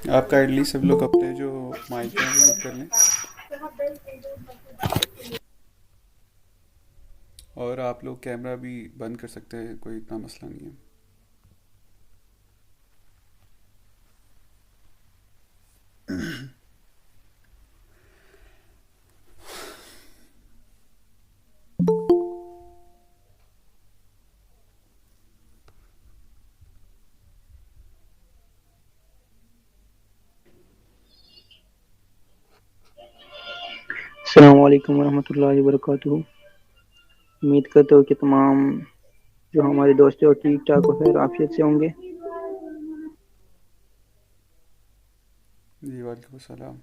आप काइंडली सब लोग अपने जो माइक है म्यूट कर लें, और आप लोग कैमरा भी बंद कर सकते हैं, कोई इतना मसला नहीं है। अस्सलाम वालेकुम रहमतुल्लाहि व बरकातुहू। उम्मीद करते हो कि तमाम जो हमारे दोस्त हैं वो ठीक ठाक और खैर आफियत से होंगे। जी वालेकुम सलाम।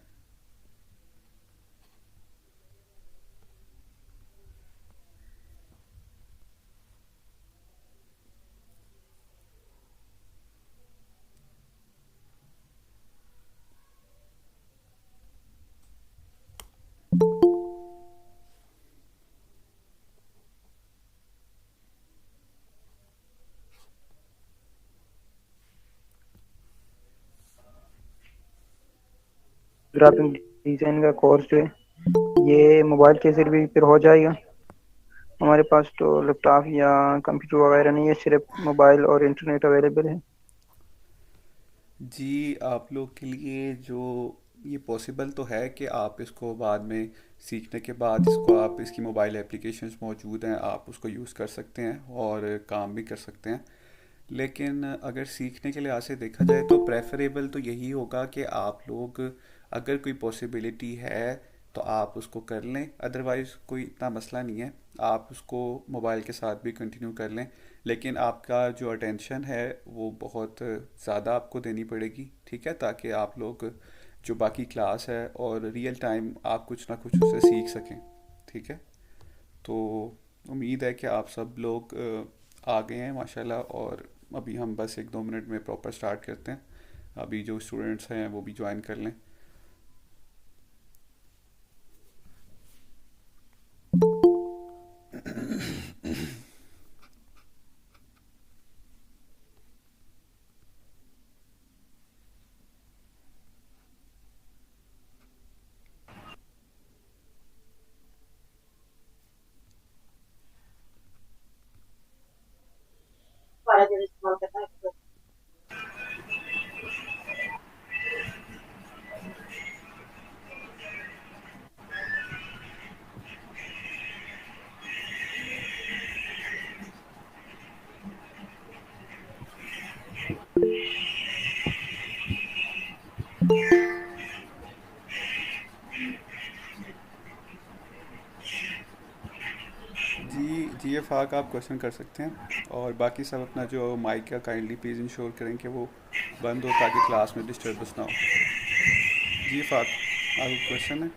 ग्राफिक डिजाइन का कोर्स जो है ये मोबाइल के जरिए फिर हो जाएगा। हमारे पास तो लैपटॉप या कंप्यूटर वगैरह नहीं है, सिर्फ मोबाइल और इंटरनेट अवेलेबल है। जी, आप लोग के लिए जो ये पॉसिबल तो है कि आप इसको बाद में सीखने के बाद इसको आप इसकी मोबाइल एप्लीकेशंस मौजूद हैं, आप उसको यूज़ कर सकते हैं और काम भी कर सकते हैं। लेकिन अगर सीखने के लिहाज से देखा जाए तो प्रेफरेबल तो यही होगा कि आप लोग, अगर कोई पॉसिबिलिटी है तो आप उसको कर लें, अदरवाइज़ कोई इतना मसला नहीं है, आप उसको मोबाइल के साथ भी कंटिन्यू कर लें। लेकिन आपका जो अटेंशन है वो बहुत ज़्यादा आपको देनी पड़ेगी, ठीक है, ताकि आप लोग जो बाकी क्लास है और रियल टाइम आप कुछ ना कुछ उससे सीख सकें। ठीक है, तो उम्मीद है कि आप सब लोग आ गए हैं माशाल्लाह। और अभी हम बस 1-2 मिनट में प्रॉपर स्टार्ट करते हैं। अभी जो स्टूडेंट्स हैं वो भी ज्वाइन कर लें। जी जी, ये फाक आप क्वेश्चन कर सकते हैं, और बाकी सब अपना जो माइक का काइंडली प्लीज़ इंश्योर करें कि वो बंद हो ताकि क्लास में डिस्टर्बेंस ना हो। जी फाक, आपका क्वेश्चन है।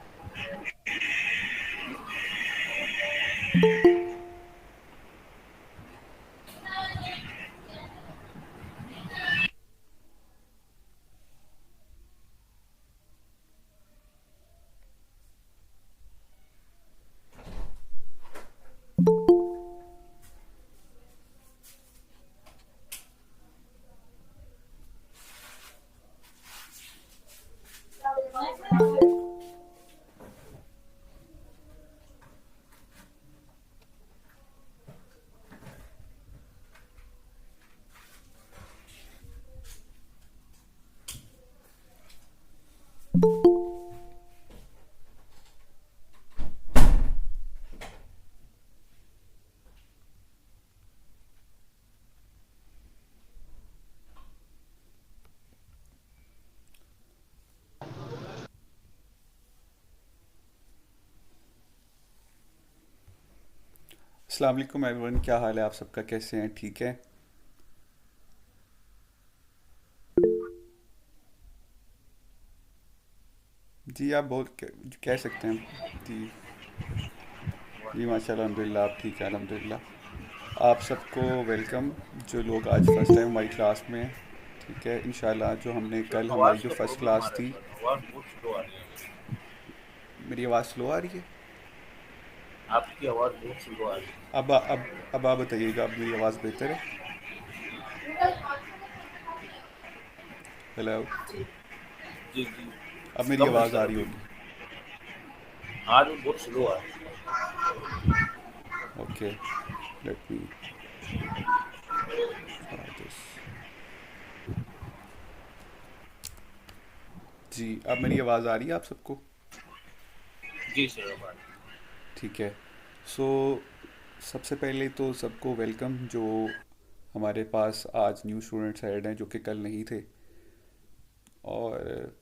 अस्सलाम वालेकुम एवरीवन, क्या हाल है आप सबका, कैसे हैं, ठीक है? जी आप कह सकते हैं जी। जी माशाल्लाह, अल्हम्दुलिल्लाह, आप ठीक है अल्हम्दुलिल्लाह। आप सबको वेलकम, जो लोग आज फर्स्ट टाइम हमारी क्लास में हैं। ठीक है, इंशाल्लाह जो हमने कल हमारी आवाज जो का फ़र्स्ट प्रॉब्लम आ क्लास रहा है थी। सर, आवाज बहुत स्लो आ रही है। मेरी आवाज़ स्लो आ रही है? आपकी आवाज बहुत स्लो आ रही है। अब आप बताइएगा, अब मेरी आवाज़ बेहतर है? हेलो। जी जी। अब मेरी कम है आवाज़ आ सर रही अभी। होगी। आज भी बहुत स्लो आ रही है। Okay, let me try this. जी, अब मेरी आवाज़ आ रही है आप सबको? जी सर, अब आ रही ठीक है। सो सबसे पहले तो सबको वेलकम, जो हमारे पास आज न्यू स्टूडेंट्स ऐड हैं जो कि कल नहीं थे। और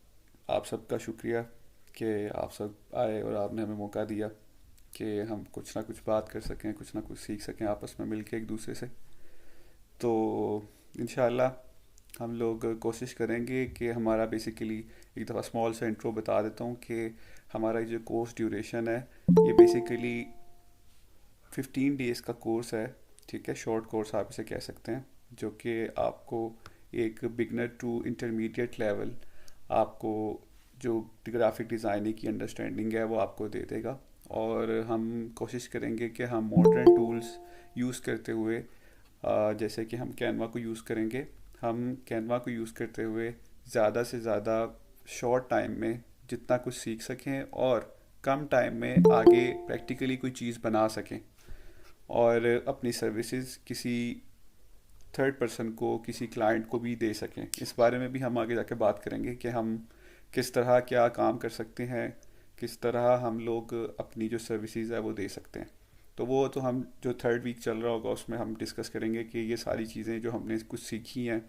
आप सबका शुक्रिया कि आप सब आए और आपने हमें मौका दिया कि हम कुछ ना कुछ बात कर सकें, कुछ ना कुछ सीख सकें आपस में मिल के एक दूसरे से। तो इंशाल्लाह हम लोग कोशिश करेंगे कि हमारा बेसिकली एक दफ़ा स्मॉल सा इंट्रो बता देता हूँ कि हमारा जो कोर्स ड्यूरेशन है, ये बेसिकली 15 डेज़ का कोर्स है। ठीक है, शॉर्ट कोर्स आप इसे कह सकते हैं, जो कि आपको एक बिगनर टू इंटरमीडिएट लेवल, आपको जो ग्राफिक डिज़ाइनिंग की अंडरस्टैंडिंग है वो आपको दे देगा। और हम कोशिश करेंगे कि हम मॉडर्न टूल्स यूज़ करते हुए, जैसे कि हम कैनवा को यूज़ करेंगे, हम कैनवा को यूज़ करते हुए ज़्यादा से ज़्यादा शॉर्ट टाइम में जितना कुछ सीख सकें और कम टाइम में आगे प्रैक्टिकली कोई चीज़ बना सकें और अपनी सर्विसेज किसी थर्ड पर्सन को, किसी क्लाइंट को भी दे सकें। इस बारे में भी हम आगे जाके बात करेंगे कि हम किस तरह क्या काम कर सकते हैं, किस तरह हम लोग अपनी जो सर्विसेज है वो दे सकते हैं। तो वो तो हम जो थर्ड वीक चल रहा होगा उसमें हम डिस्कस करेंगे कि ये सारी चीज़ें जो हमने कुछ सीखी हैं,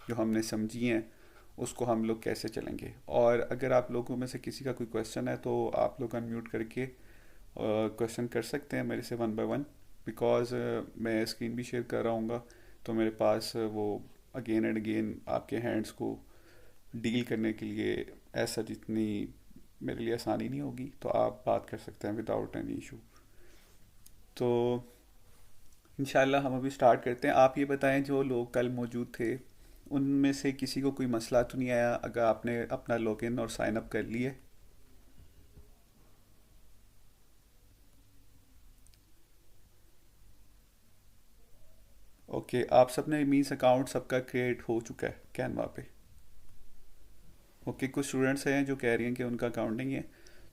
जो हमने समझी हैं, उसको हम लोग कैसे चलेंगे। और अगर आप लोगों में से किसी का कोई क्वेश्चन है तो आप लोग अनम्यूट करके क्वेश्चन कर सकते हैं मेरे से वन बाय वन। बिकॉज़ मैं स्क्रीन भी शेयर कर रहा हूँगा, तो मेरे पास वो अगेन एंड अगेन आपके हैंड्स को डील करने के लिए ऐसा जितनी मेरे लिए आसानी नहीं होगी, तो आप बात कर सकते हैं विदाउट एनी इशू। तो इंशाल्लाह हम अभी स्टार्ट करते हैं। आप ये बताएं, जो लोग कल मौजूद थे उनमें से किसी को कोई मसला तो नहीं आया अगर आपने अपना लॉगिन और साइन अप कर लिए? ओके, आप सबने मीन्स अकाउंट सबका क्रिएट हो चुका है कैनवा पे? ओके, कुछ स्टूडेंट्स हैं जो कह रही हैं कि उनका अकाउंट नहीं है।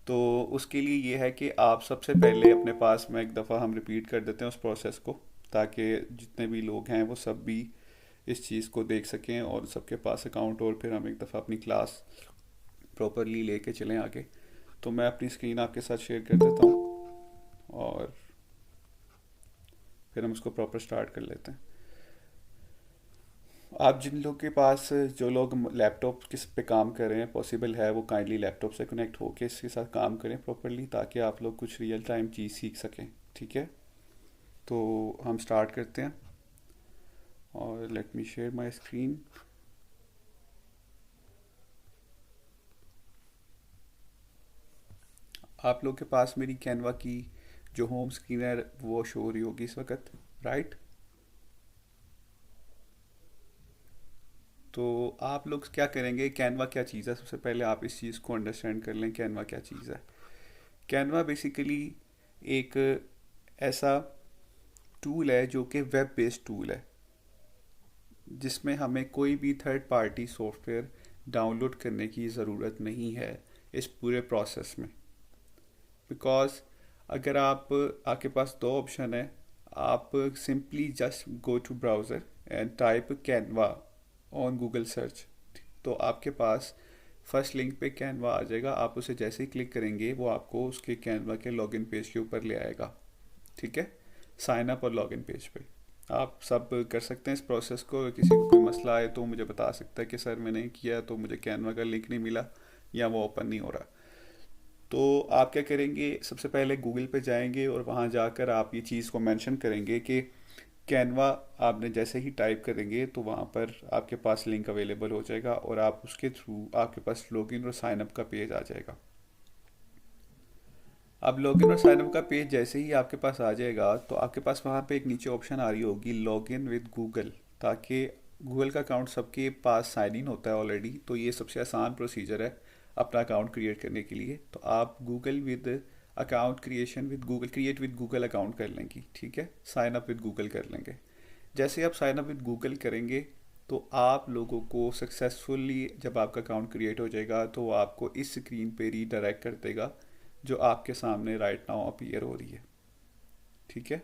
तो उसके लिए ये है कि आप सबसे पहले अपने पास में एक दफ़ा हम रिपीट कर देते हैं उस प्रोसेस को, ताकि जितने भी लोग हैं वो सब भी इस चीज़ को देख सकें और सबके पास अकाउंट, और फिर हम एक दफ़ा अपनी क्लास प्रॉपरली लेके चलें आगे। तो मैं अपनी स्क्रीन आपके साथ शेयर कर देता हूँ और फिर हम उसको प्रॉपर स्टार्ट कर लेते हैं। आप जिन लोग के पास, जो लोग लैपटॉप किस पे काम कर रहे हैं, पॉसिबल है वो काइंडली लैपटॉप से कनेक्ट होके इसके साथ काम करें प्रॉपरली, ताकि आप लोग कुछ रियल टाइम चीज़ सीख सकें। ठीक है, तो हम स्टार्ट करते हैं और let me share my screen. आप लोग के पास मेरी कैनवा की जो होम स्क्रीन है वो शो हो रही होगी इस वक्त, राइट? तो आप लोग क्या करेंगे, कैनवा क्या चीज़ है, सबसे पहले आप इस चीज़ को अंडरस्टैंड कर लें कैनवा क्या चीज़ है। कैनवा बेसिकली एक ऐसा टूल है जो कि वेब बेस्ड टूल है, जिसमें हमें कोई भी थर्ड पार्टी सॉफ्टवेयर डाउनलोड करने की ज़रूरत नहीं है इस पूरे प्रोसेस में। बिकॉज अगर आपके पास दो ऑप्शन है, आप simply just go to browser and type Canva on Google search, तो आपके पास फर्स्ट लिंक पे कैनवा आ जाएगा। आप उसे जैसे ही क्लिक करेंगे वो आपको उसके कैनवा के लॉगिन पेज के ऊपर ले आएगा। ठीक है, साइन अप और लॉगिन पेज पे आप सब कर सकते हैं इस प्रोसेस को। किसी को कोई मसला आए तो मुझे बता सकता है कि सर मैंने किया तो मुझे कैनवा का लिंक नहीं मिला या वो ओपन नहीं हो रहा। तो आप क्या करेंगे, सबसे पहले गूगल पे जाएंगे और वहाँ जाकर आप ये चीज़ को मेंशन करेंगे कि कैनवा। आपने जैसे ही टाइप करेंगे तो वहाँ पर आपके पास लिंक अवेलेबल हो जाएगा और आप उसके थ्रू आपके पास लॉगिन और साइन अप का पेज आ जाएगा। अब लॉगिन और साइन अप का पेज जैसे ही आपके पास आ जाएगा तो आपके पास वहाँ पे एक नीचे ऑप्शन आ रही होगी लॉगिन विद गूगल, ताकि गूगल का अकाउंट सबके पास साइन इन होता है ऑलरेडी, तो ये सबसे आसान प्रोसीजर है अपना अकाउंट क्रिएट करने के लिए। तो आप Google with account creation with Google create with Google account कर लेंगी, ठीक है, साइन अप विद गूगल कर लेंगे। जैसे आप साइन अप विद गूगल करेंगे तो आप लोगों को सक्सेसफुली जब आपका अकाउंट क्रिएट हो जाएगा तो वो आपको इस स्क्रीन पे रीडायरेक्ट कर देगा जो आपके सामने राइट नाउ अपीयर हो रही है, ठीक है।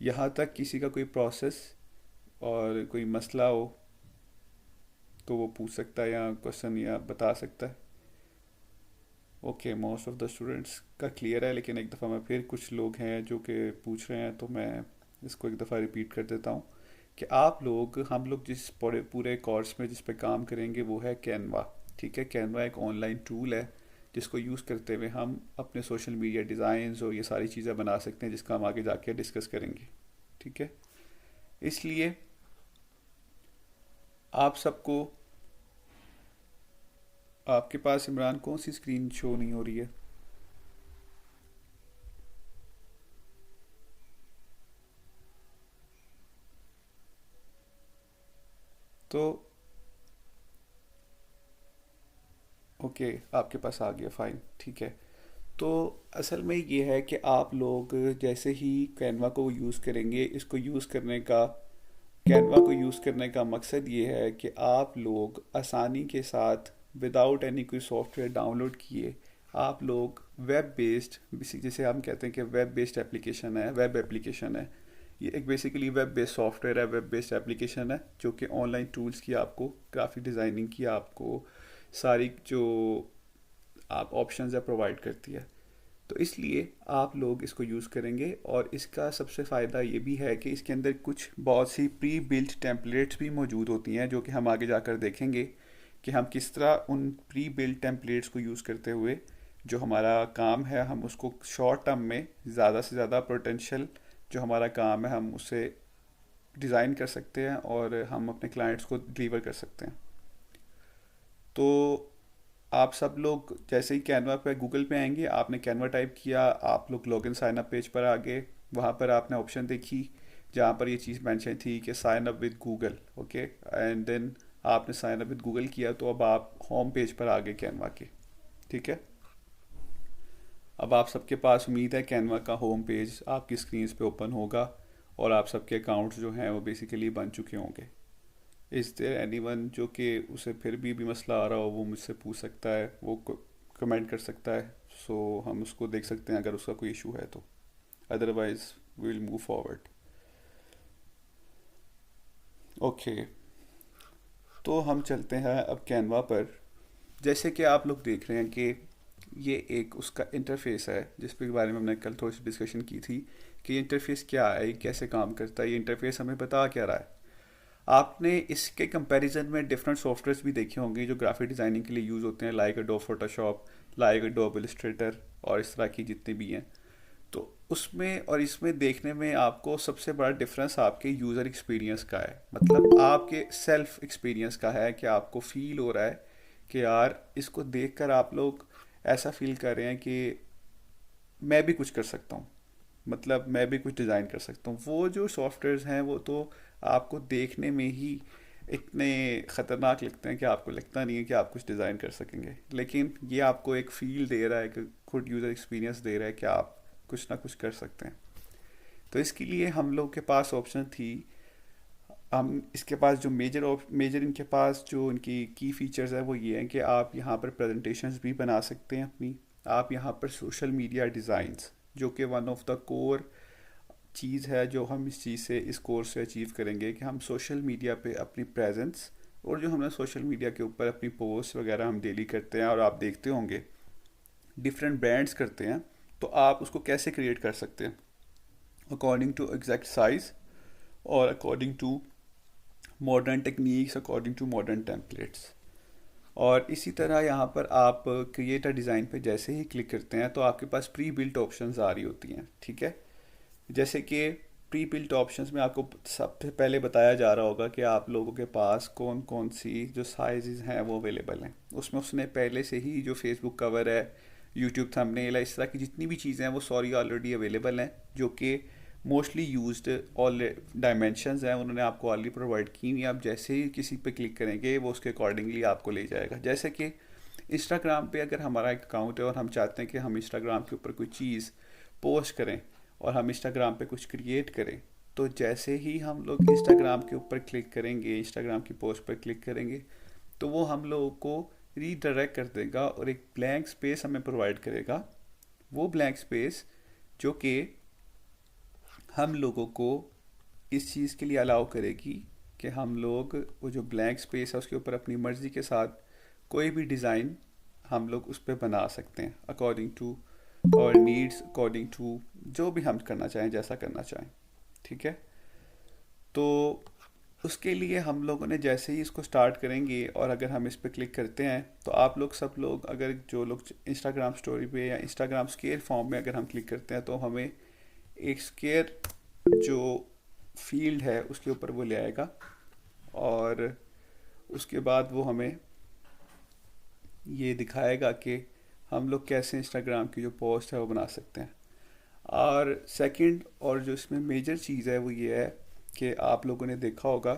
यहाँ तक किसी का कोई प्रोसेस और कोई मसला हो तो वो पूछ सकता है या क्वेश्चन या बता सकता है। Okay, most of the students का क्लियर है, लेकिन एक दफ़ा मैं फिर कुछ लोग हैं जो कि पूछ रहे हैं तो मैं इसको एक दफ़ा रिपीट कर देता हूँ कि आप लोग हम लोग जिस पूरे पूरे कोर्स में जिस पे काम करेंगे वो है कैनवा, ठीक है। कैनवा एक ऑनलाइन टूल है जिसको यूज़ करते हुए हम अपने सोशल मीडिया डिज़ाइंस और ये सारी चीज़ें बना सकते हैं, जिसका हम आगे जाके डिस्कस करेंगे, ठीक है। इसलिए आप सबको, आपके पास इमरान कौन सी स्क्रीन शो नहीं हो रही है? तो ओके, आपके पास आ गया, फाइन, ठीक है। तो असल में ये है कि आप लोग जैसे ही कैनवा को यूज़ करेंगे, इसको यूज़ करने का, कैनवा को यूज़ करने का मकसद ये है कि आप लोग आसानी के साथ विदाउट एनी कोई सॉफ्टवेयर डाउनलोड किए आप लोग वेब बेस्ड, जिसे हम कहते हैं कि वेब बेस्ड एप्लीकेशन है, वेब एप्लीकेशन है, ये एक बेसिकली वेब बेस्ड सॉफ्टवेयर है, वेब बेस्ड एप्लीकेशन है जो कि ऑनलाइन टूल्स की आपको, ग्राफिक डिज़ाइनिंग की आपको सारी जो आप ऑप्शंस है प्रोवाइड करती है। तो इसलिए आप लोग इसको यूज़ करेंगे और इसका सबसे फ़ायदा ये भी है कि इसके अंदर कुछ बहुत सी प्री बिल्ट टेम्पलेट्स भी मौजूद होती हैं जो कि हम आगे जाकर देखेंगे कि हम किस तरह उन प्री बिल्ट टेम्पलेट्स को यूज़ करते हुए जो हमारा काम है हम उसको शॉर्ट टर्म में ज़्यादा से ज़्यादा पोटेंशियल जो हमारा काम है हम उसे डिज़ाइन कर सकते हैं और हम अपने क्लाइंट्स को डिलीवर कर सकते हैं। तो आप सब लोग जैसे ही कैनवा पे गूगल पे आएंगे, आपने कैनवा टाइप किया, आप लोग लॉगिन साइन अप पेज पर आ गए, वहाँ पर आपने ऑप्शन देखी जहाँ पर ये चीज़ मेंशन थी कि sign up with Google, okay, and then आपने साइन अप विद गूगल किया तो अब आप होम पेज पर आ गए कैनवा के, ठीक है। अब आप सबके पास उम्मीद है कैनवा का होम पेज आपकी स्क्रीन पे ओपन होगा और आप सबके अकाउंट्स जो हैं वो बेसिकली बन चुके होंगे। इज़ देयर एनीवन जो कि उसे फिर भी मसला आ रहा हो वो मुझसे पूछ सकता है, वो कमेंट कर सकता है, सो हम उसको देख सकते हैं अगर उसका कोई इशू है तो, otherwise we will move forward. Okay, तो हम चलते हैं अब कैनवा पर। जैसे कि आप लोग देख रहे हैं कि ये एक उसका इंटरफेस है जिस के बारे में हमने कल थोड़ी सी डिस्कशन की थी कि ये इंटरफेस क्या है, ये कैसे काम करता है, ये इंटरफेस हमें बता क्या रहा है। आपने इसके कंपैरिजन में डिफरेंट सॉफ्टवेयर्स भी देखे होंगे जो ग्राफिक डिज़ाइनिंग के लिए यूज़ होते हैं, like adobe Photoshop, like adobe Illustrator और इस तरह की जितने भी हैं। तो उसमें और इसमें देखने में आपको सबसे बड़ा डिफरेंस आपके यूज़र एक्सपीरियंस का है, मतलब आपके सेल्फ एक्सपीरियंस का है कि आपको फील हो रहा है कि यार इसको देखकर आप लोग ऐसा फील कर रहे हैं कि मैं भी कुछ कर सकता हूँ, मतलब मैं भी कुछ डिज़ाइन कर सकता हूँ। वो जो सॉफ्टवेयर्स हैं वो तो आपको देखने में ही इतने ख़तरनाक लगते हैं कि आपको लगता नहीं है कि आप कुछ डिज़ाइन कर सकेंगे, लेकिन ये आपको एक फ़ील दे रहा है कि खुद यूज़र एक्सपीरियंस दे रहा है कि आप कुछ ना कुछ कर सकते हैं। तो इसके लिए हम लोग के पास ऑप्शन थी, हम इसके पास जो मेजर इनके पास जो इनकी की फ़ीचर्स है वो ये हैं कि आप यहाँ पर प्रेजेंटेशंस भी बना सकते हैं अपनी, आप यहाँ पर सोशल मीडिया डिज़ाइंस जो कि वन ऑफ द कोर चीज़ है जो हम इस चीज़ से इस कोर्स से अचीव करेंगे कि हम सोशल मीडिया पे अपनी प्रेजेंस और जो हमने सोशल मीडिया के ऊपर अपनी पोस्ट वगैरह हम डेली करते हैं और आप देखते होंगे डिफरेंट ब्रांड्स करते हैं, तो आप उसको कैसे क्रिएट कर सकते हैं अकॉर्डिंग टू एग्जैक्ट साइज और according to modern techniques, according to modern templates. और इसी तरह यहाँ पर आप क्रिएट अ डिज़ाइन पे जैसे ही क्लिक करते हैं तो आपके पास प्री बिल्ट ऑप्शंस आ रही होती हैं, ठीक है। जैसे कि प्री बिल्ट ऑप्शंस में आपको सबसे पहले बताया जा रहा होगा कि आप लोगों के पास कौन कौन सी जो साइज़ हैं वो अवेलेबल हैं। उसमें उसने पहले से ही जो फेसबुक कवर है यूट्यूब थंबनेल है, इस तरह की जितनी भी चीज़ें हैं वो सॉरी ऑलरेडी अवेलेबल हैं, जो कि मोस्टली यूज्ड ऑल डायमेंशंस हैं उन्होंने आपको ऑलरेडी प्रोवाइड की हुई। आप जैसे ही किसी पे क्लिक करेंगे वो उसके अकॉर्डिंगली आपको ले जाएगा। जैसे कि इंस्टाग्राम पे अगर हमारा एक अकाउंट है और हम चाहते हैं कि हम इंस्टाग्राम के ऊपर कोई चीज़ पोस्ट करें और हम इंस्टाग्राम पे कुछ क्रिएट करें, तो जैसे ही हम लोग इंस्टाग्राम के ऊपर क्लिक करेंगे, इंस्टाग्राम की पोस्ट पर क्लिक करेंगे, तो वो हम लोगों को रीडायरेक्ट कर देगा और एक ब्लैंक स्पेस हमें प्रोवाइड करेगा। वो ब्लैंक स्पेस जो कि हम लोगों को इस चीज़ के लिए अलाउ करेगी कि हम लोग वो जो ब्लैंक स्पेस है उसके ऊपर अपनी मर्ज़ी के साथ कोई भी डिज़ाइन हम लोग उस पर बना सकते हैं अकॉर्डिंग टू और नीड्स, अकॉर्डिंग टू जो भी हम करना चाहें, जैसा करना चाहें। ठीक है, तो उसके लिए हम लोगों ने जैसे ही इसको स्टार्ट करेंगे और अगर हम इस पर क्लिक करते हैं तो आप लोग सब लोग, अगर जो लोग इंस्टाग्राम स्टोरी पे या इंस्टाग्राम स्केयर फॉर्म में अगर हम क्लिक करते हैं तो हमें एक स्केयर जो फील्ड है उसके ऊपर वो ले आएगा और उसके बाद वो हमें ये दिखाएगा कि हम लोग कैसे इंस्टाग्राम की जो पोस्ट है वो बना सकते हैं। और सेकंड और जो इसमें मेजर चीज़ है वो ये है कि आप लोगों ने देखा होगा,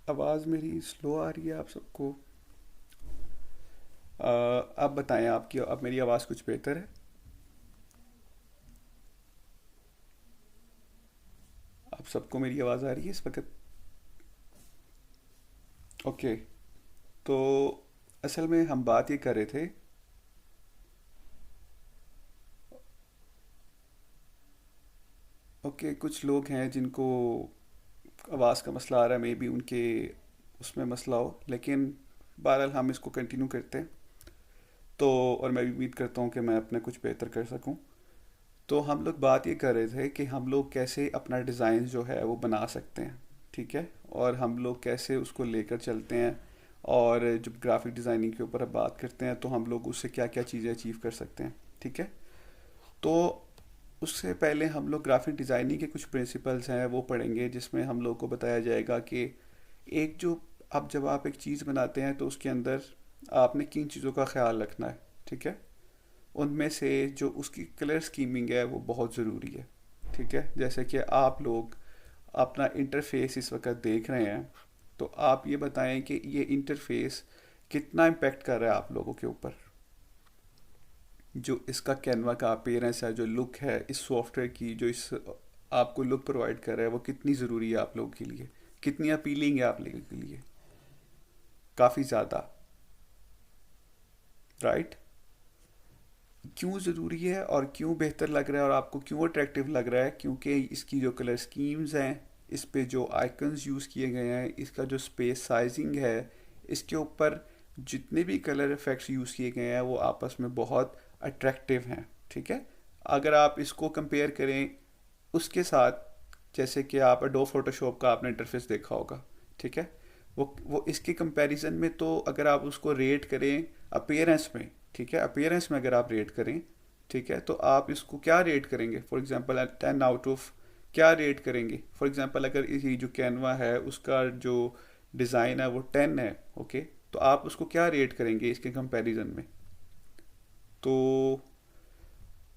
आवाज़ मेरी स्लो आ रही है आप सबको? आप बताएं, आपकी अब मेरी आवाज़ कुछ बेहतर है? आप सबको मेरी आवाज़ आ रही है इस वक्त? ओके, तो असल में हम बात ये कर रहे थे, ओके कुछ लोग हैं जिनको आवाज़ का मसला आ रहा है, मे बी उनके उसमें मसला हो, लेकिन बहरहाल हम इसको कंटिन्यू करते हैं। तो और मैं भी उम्मीद करता हूँ कि मैं अपना कुछ बेहतर कर सकूँ। तो हम लोग बात ये कर रहे थे कि हम लोग कैसे अपना डिज़ाइन जो है वो बना सकते हैं, ठीक है, और हम लोग कैसे उसको लेकर चलते हैं, और जब ग्राफिक डिज़ाइनिंग के ऊपर अब बात करते हैं तो हम लोग उससे क्या क्या चीज़ें अचीव कर सकते हैं। ठीक है, तो उससे पहले हम लोग ग्राफिक डिज़ाइनिंग के कुछ प्रिंसिपल्स हैं वो पढ़ेंगे, जिसमें हम लोग को बताया जाएगा कि एक जो अब जब आप एक चीज़ बनाते हैं तो उसके अंदर आपने किन चीज़ों का ख्याल रखना है। ठीक है, उनमें से जो उसकी कलर स्कीमिंग है वो बहुत ज़रूरी है। ठीक है, जैसे कि आप लोग अपना इंटरफेस इस वक्त देख रहे हैं, तो आप ये बताएं कि ये इंटरफेस कितना इम्पेक्ट कर रहा है आप लोगों के ऊपर। जो इसका कैनवा का अपीयरेंस है, जो लुक है इस सॉफ्टवेयर की, जो इस आपको लुक प्रोवाइड कर रहा है, वो कितनी ज़रूरी है आप लोगों के लिए, कितनी अपीलिंग है आप लोगों के लिए? काफ़ी ज़्यादा, राइट? क्यों ज़रूरी है और क्यों बेहतर लग रहा है और आपको क्यों अट्रैक्टिव लग रहा है? क्योंकि इसकी जो कलर स्कीम्स हैं, इस पे जो आइकन्स यूज़ किए गए हैं, इसका जो स्पेस साइजिंग है, इसके ऊपर जितने भी कलर इफेक्ट्स यूज़ किए गए हैं वो आपस में बहुत अट्रैक्टिव हैं। ठीक है, अगर आप इसको कंपेयर करें उसके साथ, जैसे कि आप एडोब फोटोशॉप का आपने इंटरफेस देखा होगा, ठीक है, वो इसके कंपैरिजन में, तो अगर आप उसको रेट करें अपीयरेंस में, ठीक है, अपीयरेंस में अगर आप रेट करें, ठीक है, तो आप इसको क्या रेट करेंगे? फॉर एग्जांपल 10 आउट ऑफ क्या रेट करेंगे? फॉर एग्जांपल अगर ये जो कैनवा है उसका जो डिज़ाइन है वो 10 है, ओके, तो आप उसको क्या रेट करेंगे इसके कंपैरिजन में? तो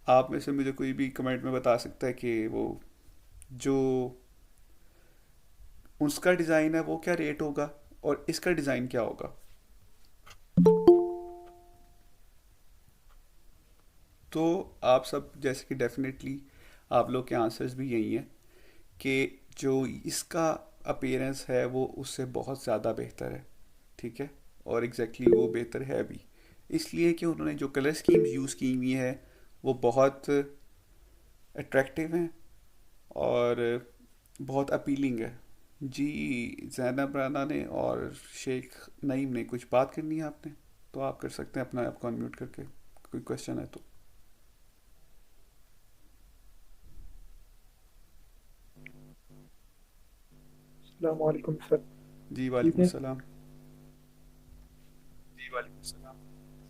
आप में से मुझे कोई भी कमेंट में बता सकता है कि वो जो उसका डिज़ाइन है वो क्या रेट होगा और इसका डिज़ाइन क्या होगा? तो आप सब जैसे कि डेफिनेटली आप लोग के आंसर्स भी यही हैं कि जो इसका अपीयरेंस है वो उससे बहुत ज़्यादा बेहतर है। ठीक है, और एग्जैक्टली वो बेहतर है भी इसलिए कि उन्होंने जो कलर स्कीम्स यूज़ की हुई है वो बहुत अट्रैक्टिव हैं और बहुत अपीलिंग है। जी, जैनब राना ने और शेख नईम ने कुछ बात करनी है आपने, तो आप कर सकते हैं अपना ऐप अनम्यूट करके, कोई क्वेश्चन है तो। अस्सलाम वालेकुम सर। जी ठीक वालेकुम है सलाम।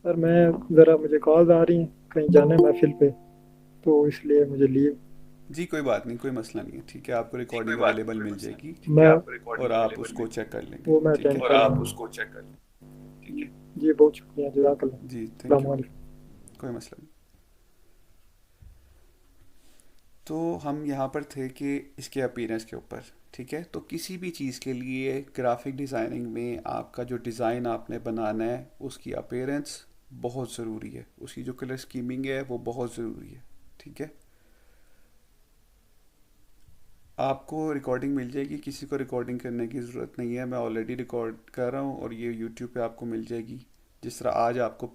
सर, मैं ज़रा मुझे कॉल आ रही हैं, कहीं जाना है महफिल पे, तो इसलिए मुझे लीव। जी कोई बात नहीं, कोई मसला नहीं है, ठीक है, आपको रिकॉर्डिंग अवेलेबल मिल जाएगी मैं और आप उसको चेक कर लेंगे। वो मैं ठीक अटेंड है, कर लूँगा। जी बहुत शुक्रिया, जज़ाकल्लाह। जी थैंक अस्सलाम यू, वालेकुम। कोई मसला नहीं। तो हम यहाँ पर थे कि इसके अपीयरेंस के ऊपर, ठीक है। तो किसी भी चीज़ के लिए ग्राफिक डिज़ाइनिंग में आपका जो डिज़ाइन आपने बनाना है उसकी अपीयरेंस बहुत ज़रूरी है, उसकी जो कलर स्कीमिंग है वो बहुत ज़रूरी है, ठीक है। आपको रिकॉर्डिंग मिल जाएगी, किसी को रिकॉर्डिंग करने की ज़रूरत नहीं है, मैं ऑलरेडी रिकॉर्ड कर रहा हूँ और ये यूट्यूब पे आपको मिल जाएगी। जिस तरह आज आपको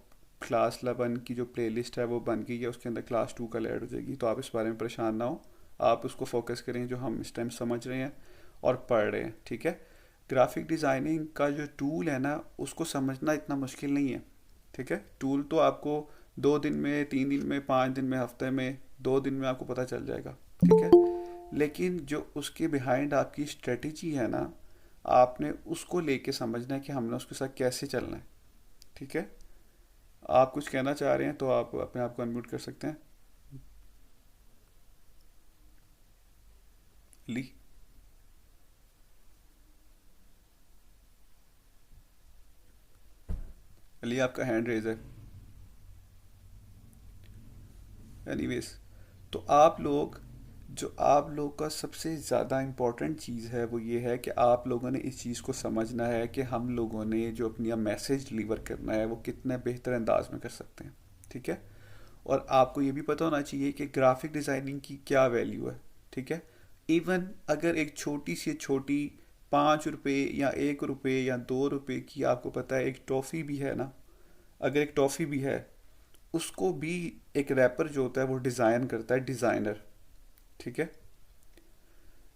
क्लास 11 की जो प्लेलिस्ट है वो बन गई है, उसके अंदर क्लास 2 कल ऐड हो जाएगी, तो आप इस बारे में परेशान ना हो। आप उसको फोकस करें जो हम इस टाइम समझ रहे हैं और पढ़ रहे हैं, ठीक है। ग्राफिक डिज़ाइनिंग का जो टूल है ना उसको समझना इतना मुश्किल नहीं है, ठीक है। टूल तो आपको 2 दिन में, 3 दिन में, 5 दिन में, हफ्ते में, 2 दिन में आपको पता चल जाएगा, ठीक है। लेकिन जो उसके बिहाइंड आपकी स्ट्रेटजी है ना, आपने उसको लेके समझना है कि हमने उसके साथ कैसे चलना है, ठीक है। आप कुछ कहना चाह रहे हैं तो आप अपने आप को अनम्यूट कर सकते हैं। ली, अली आपका हैंड रेज है। एनीवेज, तो आप लोग का सबसे ज़्यादा इम्पोर्टेंट चीज़ है वो ये है कि आप लोगों ने इस चीज़ को समझना है कि हम लोगों ने जो अपनी मैसेज डिलीवर करना है वो कितने बेहतर अंदाज में कर सकते हैं, ठीक है। और आपको ये भी पता होना चाहिए कि ग्राफिक डिज़ाइनिंग की क्या वैल्यू है, ठीक है। इवन अगर एक छोटी सी छोटी 5 रुपये या 1 रुपये या 2 रुपये की आपको पता है एक टॉफ़ी भी है ना, अगर एक टॉफ़ी भी है उसको भी एक रैपर जो होता है वो डिज़ाइन करता है, डिज़ाइनर, ठीक है।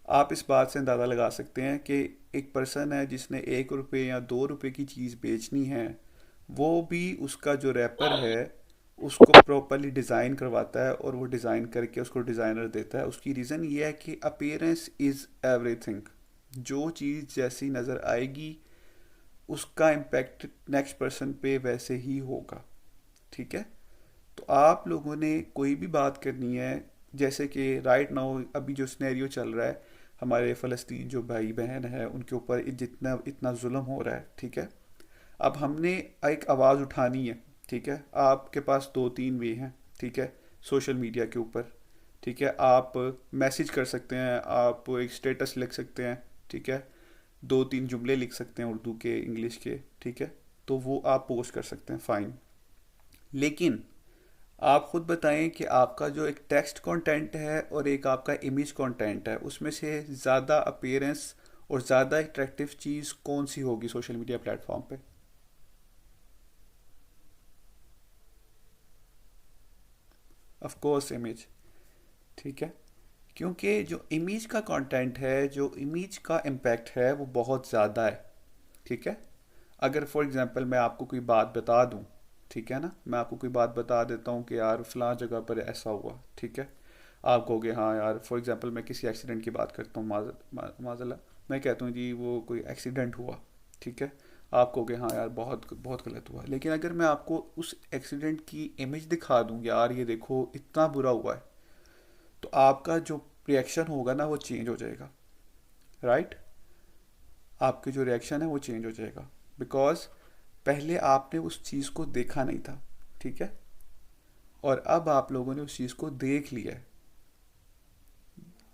आप इस बात से अंदाज़ा लगा सकते हैं कि एक पर्सन है जिसने 1 रुपये या 2 रुपये की चीज़ बेचनी है, वो भी उसका जो रैपर है उसको प्रॉपरली डिज़ाइन करवाता है और वो डिज़ाइन करके उसको डिज़ाइनर देता है। उसकी रीज़न ये है कि अपीयरेंस इज़ एवरीथिंग, जो चीज़ जैसी नज़र आएगी उसका इम्पेक्ट नेक्स्ट पर्सन पे वैसे ही होगा, ठीक है। तो आप लोगों ने कोई भी बात करनी है, जैसे कि राइट नाउ अभी जो सिनेरियो चल रहा है, हमारे फ़लस्तीन जो भाई बहन है उनके ऊपर जितना इतना जुल्म हो रहा है, ठीक है। अब हमने एक आवाज़ उठानी है, ठीक है। आपके पास 2-3 वे हैं, ठीक है, सोशल मीडिया के ऊपर, ठीक है। आप मैसेज कर सकते हैं, आप एक स्टेटस लिख सकते हैं, ठीक है। 2-3 जुमले लिख सकते हैं उर्दू के, इंग्लिश के, ठीक है। तो वो आप पोस्ट कर सकते हैं, फ़ाइन। लेकिन आप खुद बताएं कि आपका जो एक टेक्स्ट कंटेंट है और एक आपका इमेज कंटेंट है उसमें से ज़्यादा अपीयरेंस और ज़्यादा अट्रैक्टिव चीज़ कौन सी होगी सोशल मीडिया प्लेटफॉर्म पे? ऑफ कोर्स इमेज, ठीक है। क्योंकि जो इमेज का कंटेंट है, जो इमेज का इम्पैक्ट है वो बहुत ज़्यादा है, ठीक है। अगर फॉर एग्जांपल मैं आपको कोई बात बता दूं, ठीक है ना, मैं आपको कोई बात बता देता हूँ कि यार फलां जगह पर ऐसा हुआ, ठीक है। आप कहोगे हाँ यार, फॉर एग्जांपल मैं किसी एक्सीडेंट की बात करता हूँ, माजल्ला, मैं कहता हूँ जी वो कोई एक्सीडेंट हुआ, ठीक है। आप कहोगे हाँ यार बहुत बहुत गलत हुआ। लेकिन अगर मैं आपको उस एक्सीडेंट की इमेज दिखा दूँ, यार ये देखो इतना बुरा हुआ है, तो आपका जो रिएक्शन होगा ना वो चेंज हो जाएगा, राइट। आपके जो रिएक्शन है वो चेंज हो जाएगा, बिकॉज पहले आपने उस चीज़ को देखा नहीं था, ठीक है। और अब आप लोगों ने उस चीज़ को देख लिया है।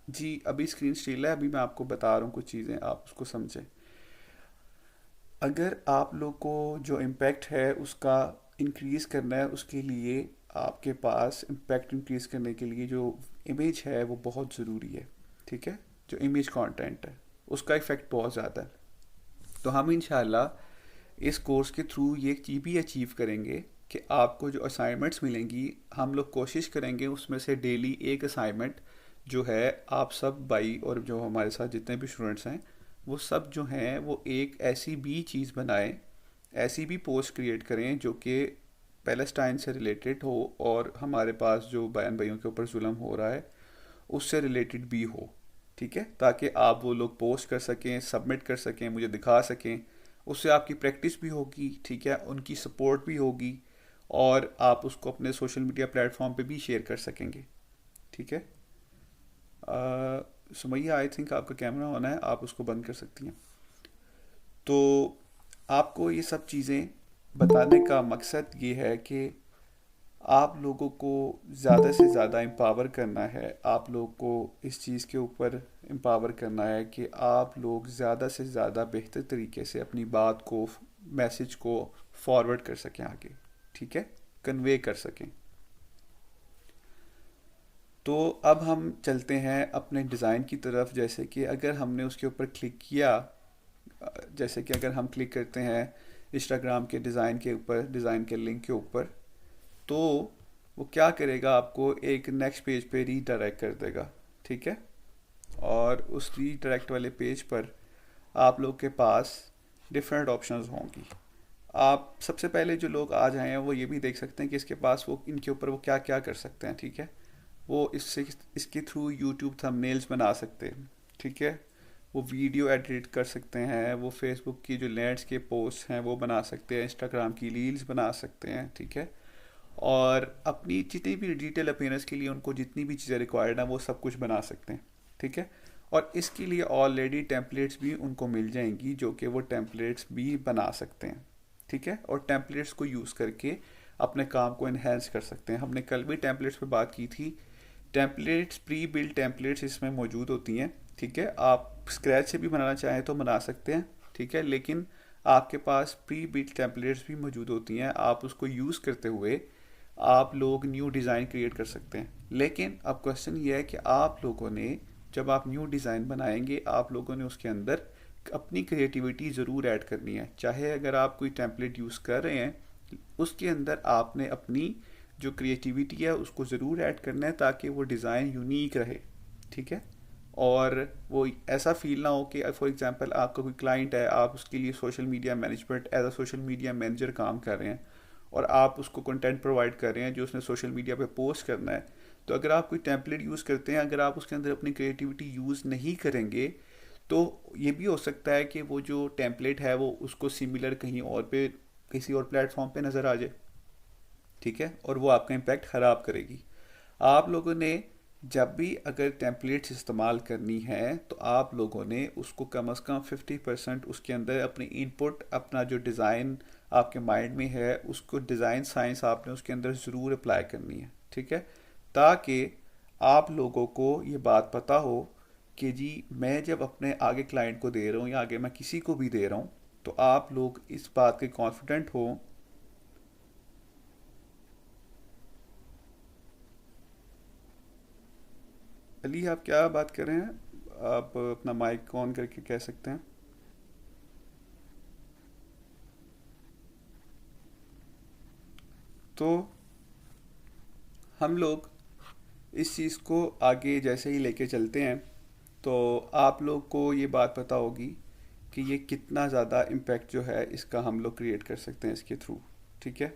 जी अभी स्क्रीन स्टील है, अभी मैं आपको बता रहा हूँ कुछ चीज़ें, आप उसको समझें। अगर आप लोग को जो इम्पेक्ट है उसका इंक्रीज़ करना है, उसके लिए आपके पास इम्पेक्ट इंक्रीज़ करने के लिए जो इमेज है वो बहुत ज़रूरी है, ठीक है। जो इमेज कंटेंट है उसका इफ़ेक्ट बहुत ज़्यादा है। तो हम इंशाल्लाह इस कोर्स के थ्रू ये चीज़ भी अचीव करेंगे कि आपको जो असाइनमेंट्स मिलेंगी, हम लोग कोशिश करेंगे उसमें से डेली एक असाइनमेंट जो है आप सब भाई और जो हमारे साथ जितने भी स्टूडेंट्स हैं वो सब जो हैं वो एक ऐसी भी चीज़ बनाएं, ऐसी भी पोस्ट क्रिएट करें जो कि पैलेस्टाइन से रिलेटेड हो और हमारे पास जो बयान भाइयों के ऊपर जुल्म हो रहा है उससे रिलेटेड भी हो, ठीक है। ताकि आप वो लोग पोस्ट कर सकें, सबमिट कर सकें, मुझे दिखा सकें, उससे आपकी प्रैक्टिस भी होगी, ठीक है, उनकी सपोर्ट भी होगी और आप उसको अपने सोशल मीडिया प्लेटफॉर्म पे भी शेयर कर सकेंगे, ठीक है। सुमैया आई थिंक आपका कैमरा ऑन है, आप उसको बंद कर सकती हैं। तो आपको ये सब चीज़ें बताने का मकसद ये है कि आप लोगों को ज़्यादा से ज़्यादा एम्पावर करना है, आप लोगों को इस चीज़ के ऊपर एम्पावर करना है कि आप लोग ज़्यादा से ज़्यादा बेहतर तरीके से अपनी बात को, मैसेज को फॉरवर्ड कर सकें आगे, ठीक है, कन्वे कर सकें। तो अब हम चलते हैं अपने डिज़ाइन की तरफ। जैसे कि अगर हमने उसके ऊपर क्लिक किया, जैसे कि अगर हम क्लिक करते हैं इंस्टाग्राम के डिज़ाइन के ऊपर, डिज़ाइन के लिंक के ऊपर, तो वो क्या करेगा, आपको एक नेक्स्ट पेज पे रीडायरेक्ट कर देगा, ठीक है। और उस रीडायरेक्ट वाले पेज पर आप लोग के पास डिफरेंट ऑप्शंस होंगी। आप सबसे पहले जो लोग आ जाए हैं वो ये भी देख सकते हैं कि इसके पास वो इनके ऊपर वो क्या क्या कर सकते हैं, ठीक है। वो इससे इसके थ्रू यूट्यूब थंबनेल्स बना सकते हैं, ठीक है। वो वीडियो एडिट कर सकते हैं, वो फेसबुक की जो लैंडस्केप पोस्ट हैं वो बना सकते हैं, इंस्टाग्राम की रील्स बना सकते हैं, ठीक है। और अपनी जितनी भी डिजिटल अपीयरेंस के लिए उनको जितनी भी चीज़ें रिक्वायर्ड हैं वो सब कुछ बना सकते हैं, ठीक है। और इसके लिए ऑलरेडी टेम्पलेट्स भी उनको मिल जाएंगी जो कि वो टेम्पलेट्स भी बना सकते हैं, ठीक है। और टेम्पलेट्स को यूज़ करके अपने काम को इन्हेंस कर सकते हैं। हमने कल भी टेम्पलेट्स पे बात की थी। टेम्पलेट्स, प्री बिल्ड टेम्पलेट्स इसमें मौजूद होती हैं, ठीक है। आप स्क्रैच से भी बनाना चाहें तो बना सकते हैं, ठीक है, लेकिन आपके पास प्री बिल्ड टेम्पलेट्स भी मौजूद होती हैं। आप उसको यूज़ करते हुए आप लोग न्यू डिज़ाइन क्रिएट कर सकते हैं। लेकिन अब क्वेश्चन ये है कि आप लोगों ने, जब आप न्यू डिज़ाइन बनाएंगे, आप लोगों ने उसके अंदर अपनी क्रिएटिविटी ज़रूर ऐड करनी है। चाहे अगर आप कोई टेम्पलेट यूज़ कर रहे हैं, उसके अंदर आपने अपनी जो क्रिएटिविटी है उसको ज़रूर ऐड करना है ताकि वो डिज़ाइन यूनिक रहे, ठीक है। और वो ऐसा फील ना हो कि फॉर एग्जांपल आपका कोई क्लाइंट है, आप उसके लिए social media management as a social media manager काम कर रहे हैं और आप उसको कंटेंट प्रोवाइड कर रहे हैं जो उसने सोशल मीडिया पे पोस्ट करना है। तो अगर आप कोई टेम्पलेट यूज़ करते हैं, अगर आप उसके अंदर अपनी क्रिएटिविटी यूज़ नहीं करेंगे, तो ये भी हो सकता है कि वो जो टेम्पलेट है वो उसको सिमिलर कहीं और पे, किसी और प्लेटफॉर्म पे नज़र आ जाए, ठीक है, और वो आपका इम्पैक्ट ख़राब करेगी। आप लोगों ने जब भी अगर टेम्पलेट्स इस्तेमाल करनी है तो आप लोगों ने उसको कम से कम 50% उसके अंदर अपनी इनपुट, अपना जो डिज़ाइन आपके माइंड में है उसको डिज़ाइन साइंस आपने उसके अंदर ज़रूर अप्लाई करनी है, ठीक है। ताकि आप लोगों को ये बात पता हो कि जी मैं जब अपने आगे क्लाइंट को दे रहा हूँ या आगे मैं किसी को भी दे रहा हूँ तो आप लोग इस बात के कॉन्फिडेंट हो। अली, आप क्या बात कर रहे हैं? आप अपना माइक ऑन करके कह सकते हैं। तो हम लोग इस चीज़ को आगे जैसे ही लेके चलते हैं तो आप लोग को ये बात पता होगी कि ये कितना ज़्यादा इम्पैक्ट जो है इसका हम लोग क्रिएट कर सकते हैं इसके थ्रू, ठीक है।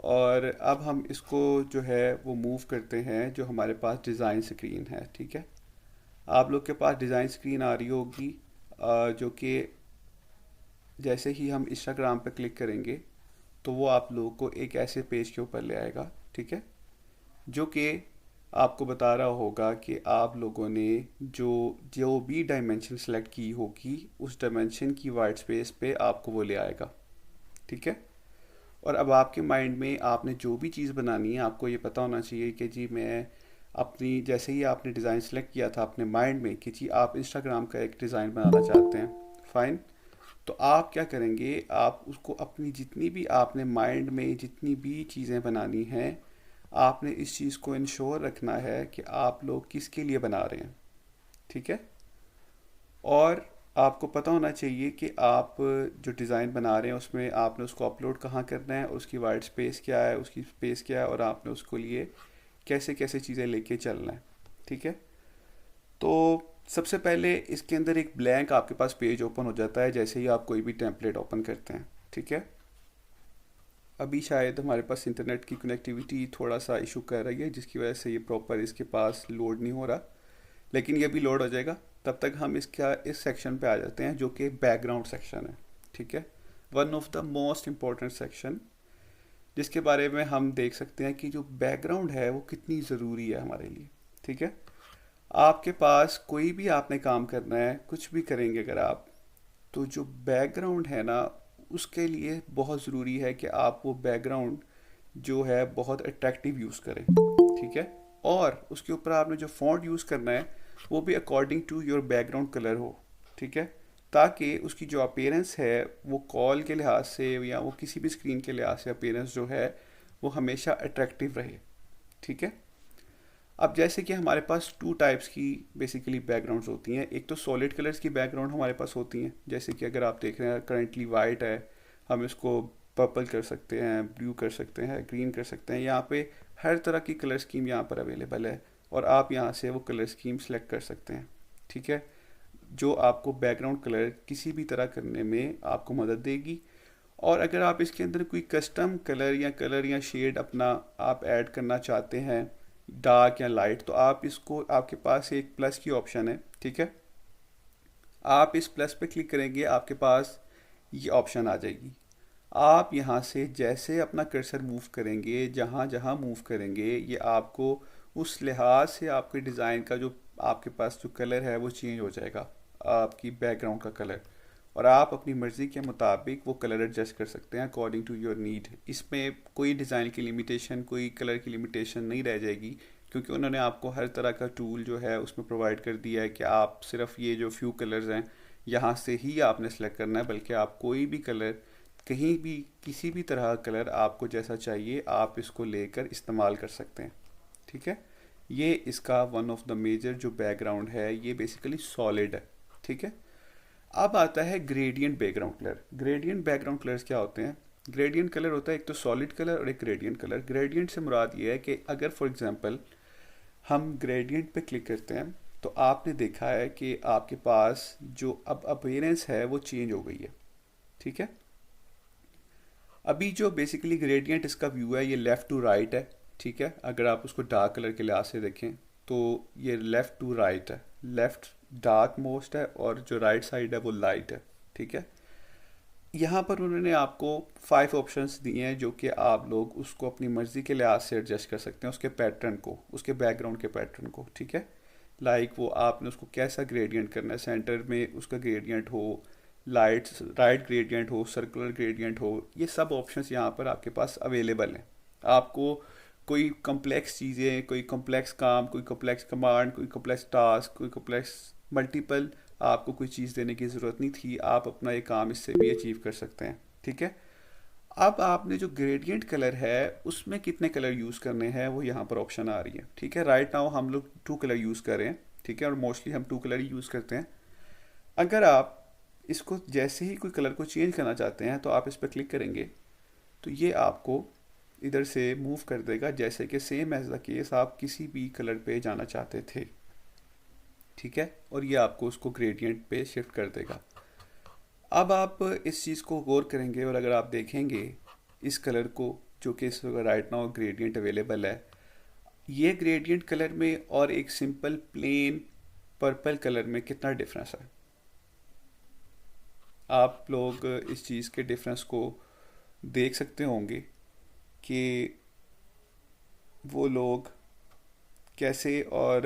और अब हम इसको जो है वो मूव करते हैं, जो हमारे पास डिज़ाइन स्क्रीन है, ठीक है। आप लोग के पास डिज़ाइन स्क्रीन आ रही होगी, जो कि जैसे ही हम इंस्टाग्राम पे क्लिक करेंगे तो वो आप लोगों को एक ऐसे पेज के ऊपर ले आएगा, ठीक है, जो कि आपको बता रहा होगा कि आप लोगों ने जो जो भी डायमेंशन सेलेक्ट की होगी उस डायमेंशन की वाइट स्पेस पे आपको वो ले आएगा, ठीक है। और अब आपके माइंड में आपने जो भी चीज़ बनानी है आपको ये पता होना चाहिए कि जी मैं अपनी, जैसे ही आपने डिज़ाइन सेलेक्ट किया था अपने माइंड में कि जी आप इंस्टाग्राम का एक डिज़ाइन बनाना चाहते हैं, फ़ाइन। तो आप क्या करेंगे, आप उसको अपनी जितनी भी आपने माइंड में जितनी भी चीज़ें बनानी हैं, आपने इस चीज़ को इंश्योर रखना है कि आप लोग किसके लिए बना रहे हैं, ठीक है। और आपको पता होना चाहिए कि आप जो डिज़ाइन बना रहे हैं उसमें आपने उसको अपलोड कहाँ करना है, उसकी वाइट स्पेस क्या है, उसकी स्पेस क्या है, और आपने उसको लिए कैसे कैसे चीज़ें लेके चलना है, ठीक है। तो सबसे पहले इसके अंदर एक ब्लैंक आपके पास पेज ओपन हो जाता है जैसे ही आप कोई भी टेम्पलेट ओपन करते हैं, ठीक है। अभी शायद हमारे पास इंटरनेट की कनेक्टिविटी थोड़ा सा इशू कर रही है जिसकी वजह से ये प्रॉपर इसके पास लोड नहीं हो रहा, लेकिन ये भी लोड हो जाएगा। तब तक हम इसका इस सेक्शन पे आ जाते हैं जो कि बैकग्राउंड सेक्शन है, ठीक है। One of the most important section, जिसके बारे में हम देख सकते हैं कि जो बैकग्राउंड है वो कितनी ज़रूरी है हमारे लिए, ठीक है। आपके पास कोई भी आपने काम करना है, कुछ भी करेंगे अगर आप, तो जो बैकग्राउंड है ना उसके लिए बहुत ज़रूरी है कि आप वो बैकग्राउंड जो है बहुत अट्रैक्टिव यूज़ करें, ठीक है। और उसके ऊपर आपने जो फॉन्ट यूज़ करना है वो भी according to your background colour हो, ठीक है, ताकि उसकी जो अपीयरेंस है वो कॉल के लिहाज से या वो किसी भी स्क्रीन के लिहाज से अपीयरेंस जो है वो हमेशा अट्रैक्टिव रहे, ठीक है। अब जैसे कि हमारे पास टू टाइप्स की बेसिकली बैकग्राउंड्स होती हैं। एक तो सॉलिड कलर्स की बैकग्राउंड हमारे पास होती हैं, जैसे कि अगर आप देख रहे हैं करंटली वाइट है, हम इसको पर्पल कर सकते हैं, ब्लू कर सकते हैं, ग्रीन कर सकते हैं। यहाँ पे हर तरह की कलर स्कीम यहाँ पर अवेलेबल है और आप यहाँ से वो कलर स्कीम सेलेक्ट कर सकते हैं, ठीक है, जो आपको बैकग्राउंड कलर किसी भी तरह करने में आपको मदद देगी। और अगर आप इसके अंदर कोई कस्टम कलर या शेड अपना आप ऐड करना चाहते हैं, डार्क या लाइट, तो आप इसको, आपके पास एक प्लस की ऑप्शन है, ठीक है, आप इस प्लस पे क्लिक करेंगे, आपके पास ये ऑप्शन आ जाएगी। आप यहाँ से जैसे अपना कर्सर मूव करेंगे, जहाँ जहाँ मूव करेंगे, ये आपको उस लिहाज से आपके डिज़ाइन का जो आपके पास जो कलर है वो चेंज हो जाएगा, आपकी बैकग्राउंड का कलर। और आप अपनी मर्ज़ी के मुताबिक वो कलर एडजस्ट कर सकते हैं अकॉर्डिंग टू योर नीड। इसमें कोई डिज़ाइन की लिमिटेशन, कोई कलर की लिमिटेशन नहीं रह जाएगी, क्योंकि उन्होंने आपको हर तरह का टूल जो है उसमें प्रोवाइड कर दिया है कि आप सिर्फ ये जो फ्यू कलर्स हैं यहाँ से ही आपने सेलेक्ट करना है, बल्कि आप कोई भी कलर, कहीं भी किसी भी तरह का कलर आपको जैसा चाहिए आप इसको लेकर इस्तेमाल कर सकते हैं, ठीक है। ये इसका वन ऑफ द मेजर जो बैकग्राउंड है ये बेसिकली सॉलिड है, ठीक है। अब आता है gradient background colour. Gradient background colours क्या होते हैं? ग्रेडियंट कलर होता है एक तो सॉलिड कलर और एक ग्रेडियंट कलर। ग्रेडियंट से मुराद ये है कि अगर फॉर एग्जांपल हम ग्रेडियंट पे क्लिक करते हैं तो आपने देखा है कि आपके पास जो अब अपीयरेंस है वो चेंज हो गई है, ठीक है। अभी जो बेसिकली ग्रेडियंट इसका व्यू है ये लेफ़्ट टू राइट है, ठीक है। अगर आप उसको डार्क कलर के लिहाज से देखें तो ये लेफ़्ट टू राइट है, लेफ़्ट डार्क मोस्ट है और जो राइट साइड है वो लाइट है, ठीक है। यहाँ पर उन्होंने आपको 5 ऑप्शंस दिए हैं जो कि आप लोग उसको अपनी मर्ज़ी के लिहाज से एडजस्ट कर सकते हैं, उसके पैटर्न को, उसके बैकग्राउंड के पैटर्न को, ठीक है। लाइक वो आपने उसको कैसा ग्रेडियंट करना है, सेंटर में उसका ग्रेडियंट हो, लाइट राइट ग्रेडियंट हो, सर्कुलर ग्रेडियंट हो, ये सब ऑप्शंस यहाँ पर आपके पास अवेलेबल हैं। आपको कोई कॉम्प्लेक्स चीज़ें, कोई कॉम्प्लेक्स काम, कोई कॉम्प्लेक्स कमांड, कोई कॉम्प्लेक्स टास्क, कोई कॉम्प्लेक्स मल्टीपल आपको कोई चीज़ देने की ज़रूरत नहीं थी, आप अपना ये काम इससे भी अचीव कर सकते हैं, ठीक है। अब आपने जो ग्रेडियंट कलर है उसमें कितने कलर यूज़ करने हैं वो यहाँ पर ऑप्शन आ रही है, ठीक है। राइट नाउ हम लोग 2 कलर यूज़ कर रहे हैं, ठीक है, और मोस्टली हम 2 कलर ही यूज़ करते हैं। अगर आप इसको जैसे ही कोई कलर को चेंज करना चाहते हैं तो आप इस पर क्लिक करेंगे तो ये आपको इधर से मूव कर देगा, जैसे कि सेम एज द केस आप किसी भी कलर पे जाना चाहते थे, ठीक है, और ये आपको उसको ग्रेडियंट पे शिफ्ट कर देगा। अब आप इस चीज़ को गौर करेंगे और अगर आप देखेंगे इस कलर को जो कि इस राइट नाउ ग्रेडियंट अवेलेबल है, ये ग्रेडियंट कलर में और एक सिंपल प्लेन पर्पल कलर में कितना डिफरेंस है। आप लोग इस चीज़ के डिफरेंस को देख सकते होंगे कि वो लोग कैसे, और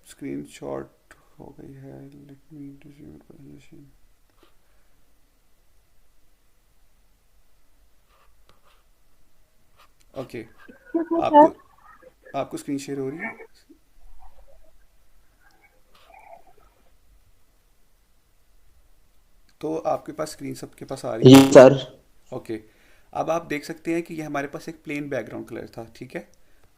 स्क्रीनशॉट हो गई है, let me resume position. Okay, आपको आपको स्क्रीन शेयर हो रही है? तो आपके पास स्क्रीन सबके पास आ रही जी है? सर। ओके, अब आप देख सकते हैं कि ये हमारे पास एक प्लेन बैकग्राउंड कलर था, ठीक है।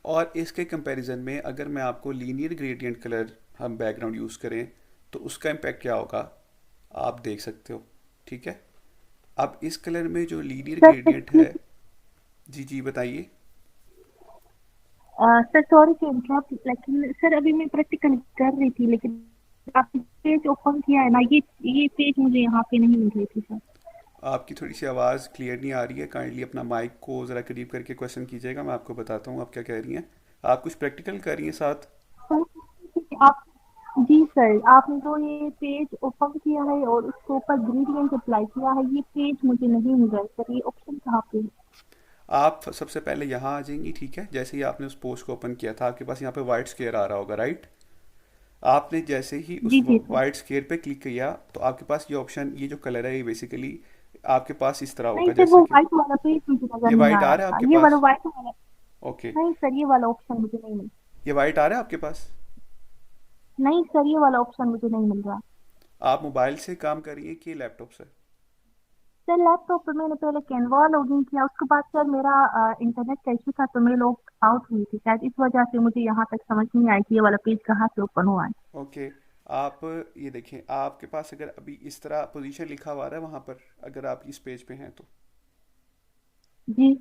और इसके कंपैरिजन में अगर मैं आपको लीनियर ग्रेडियंट कलर हम बैकग्राउंड यूज़ करें तो उसका इम्पैक्ट क्या होगा आप देख सकते हो, ठीक है। अब इस कलर में जो लीनियर सर ग्रेडियंट है, जी जी बताइए। सर सॉरी टू इंटरप्ट, लेकिन सर अभी मैं प्रैक्टिकल कर रही थी, लेकिन आपने पेज ओपन किया है ना, ये पेज मुझे यहाँ पे नहीं मिल रही थी सर। आपकी थोड़ी सी आवाज़ क्लियर नहीं आ रही है, काइंडली अपना माइक को ज़रा करीब करके क्वेश्चन कीजिएगा, मैं आपको बताता हूँ आप क्या कह रही हैं। आप कुछ प्रैक्टिकल कर रही हैं साथ? सर आप, जी सर, आपने जो ये पेज ओपन किया है और उसके ऊपर ग्रेडियंट अप्लाई किया है, ये पेज मुझे नहीं मिल रहा है सर, ये ऑप्शन कहाँ पे है? आप सबसे पहले यहाँ आ जाएंगी, ठीक है। जैसे ही आपने उस पोस्ट को ओपन किया था आपके पास यहाँ पे वाइट स्क्वायर आ रहा होगा, राइट। आपने जैसे ही उस जी जी सर। वाइट स्क्वायर पे क्लिक किया तो आपके पास ये ऑप्शन, ये जो कलर है ये बेसिकली आपके पास इस तरह नहीं होगा सर, वो जैसे कि व्हाइट वाला पेज मुझे नजर ये नहीं वाइट आ आ रहा रहा है था, आपके ये वाला पास? व्हाइट वाला। ओके, नहीं सर, ये वाला ऑप्शन मुझे नहीं मिल ये वाइट आ रहा है आपके पास? नहीं सर, ये वाला ऑप्शन मुझे नहीं मिल रहा। आप मोबाइल से काम करिए कि लैपटॉप से? सर लैपटॉप पे मैंने पहले कैनवा लॉगिन किया, उसके बाद सर मेरा इंटरनेट का इशू था तो मैं लॉग आउट हुई थी, शायद इस वजह से मुझे यहाँ तक समझ नहीं आई कि ये वाला पेज कहाँ से ओपन हुआ है। ओके, आप ये देखें, आपके पास अगर अभी इस तरह पोजीशन लिखा हुआ है वहाँ पर, अगर आप इस पेज पे हैं तो जी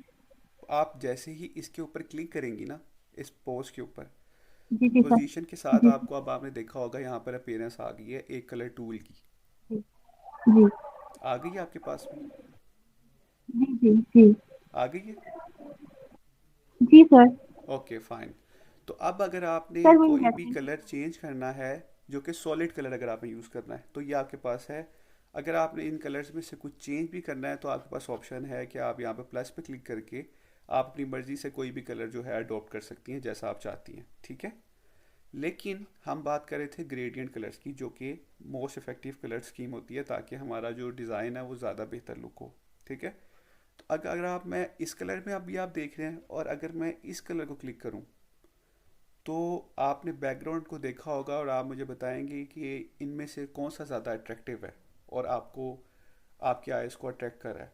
आप जैसे ही इसके ऊपर क्लिक करेंगी ना, इस पोज के ऊपर, जी जी सर। पोजीशन के साथ जी आपको, अब आपने देखा होगा यहाँ पर अपीयरेंस आ गई है एक कलर टूल की। जी जी आ गई है आपके पास भी? जी जी जी आ गई है? जी सर। Okay fine. तो अब अगर आपने सर मिल कोई गया भी जी। कलर चेंज करना है, जो कि सॉलिड कलर अगर आपने यूज़ करना है तो ये आपके पास है। अगर आपने इन कलर्स में से कुछ चेंज भी करना है तो आपके पास ऑप्शन है कि आप यहाँ पे प्लस पे क्लिक करके आप अपनी मर्ज़ी से कोई भी कलर जो है अडॉप्ट कर सकती हैं जैसा आप चाहती हैं, ठीक है। लेकिन हम बात कर रहे थे ग्रेडियंट कलर्स की, जो कि मोस्ट इफेक्टिव कलर स्कीम होती है ताकि हमारा जो डिज़ाइन है वो ज़्यादा बेहतर लुक हो, ठीक है। तो अगर आप, मैं इस कलर में अभी आप देख रहे हैं और अगर मैं इस कलर को क्लिक करूं तो आपने बैकग्राउंड को देखा होगा और आप मुझे बताएंगे कि इनमें से कौन सा ज़्यादा अट्रैक्टिव है और आपको, आपके आइज को अट्रैक्ट कर रहा है,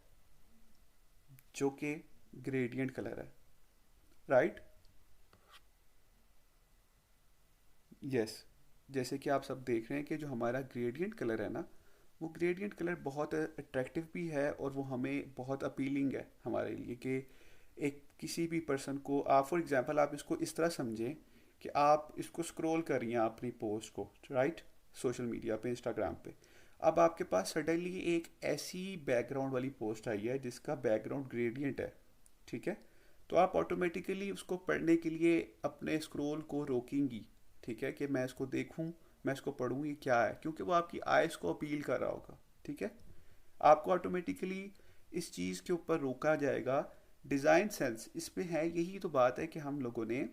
जो कि ग्रेडियंट कलर है, राइट। यस, जैसे कि आप सब देख रहे हैं कि जो हमारा ग्रेडियंट कलर है ना, वो ग्रेडियंट कलर बहुत अट्रैक्टिव भी है और वो हमें बहुत अपीलिंग है हमारे लिए कि एक किसी भी पर्सन को, आप फॉर एग्जांपल आप इसको इस तरह समझें कि आप इसको स्क्रॉल कर रही हैं अपनी पोस्ट को, राइट, सोशल मीडिया पे, इंस्टाग्राम पे। अब आपके पास सडनली एक ऐसी बैकग्राउंड वाली पोस्ट आई है जिसका बैकग्राउंड ग्रेडियंट है, ठीक है। तो आप ऑटोमेटिकली उसको पढ़ने के लिए अपने स्क्रॉल को रोकेंगी, ठीक है, कि मैं इसको देखूं, मैं इसको पढ़ूं, ये क्या है, क्योंकि वो आपकी आइज़ को अपील कर रहा होगा, ठीक है। आपको ऑटोमेटिकली इस चीज़ के ऊपर रोका जाएगा। डिज़ाइन सेंस इस पे है, यही तो बात है कि हम लोगों ने,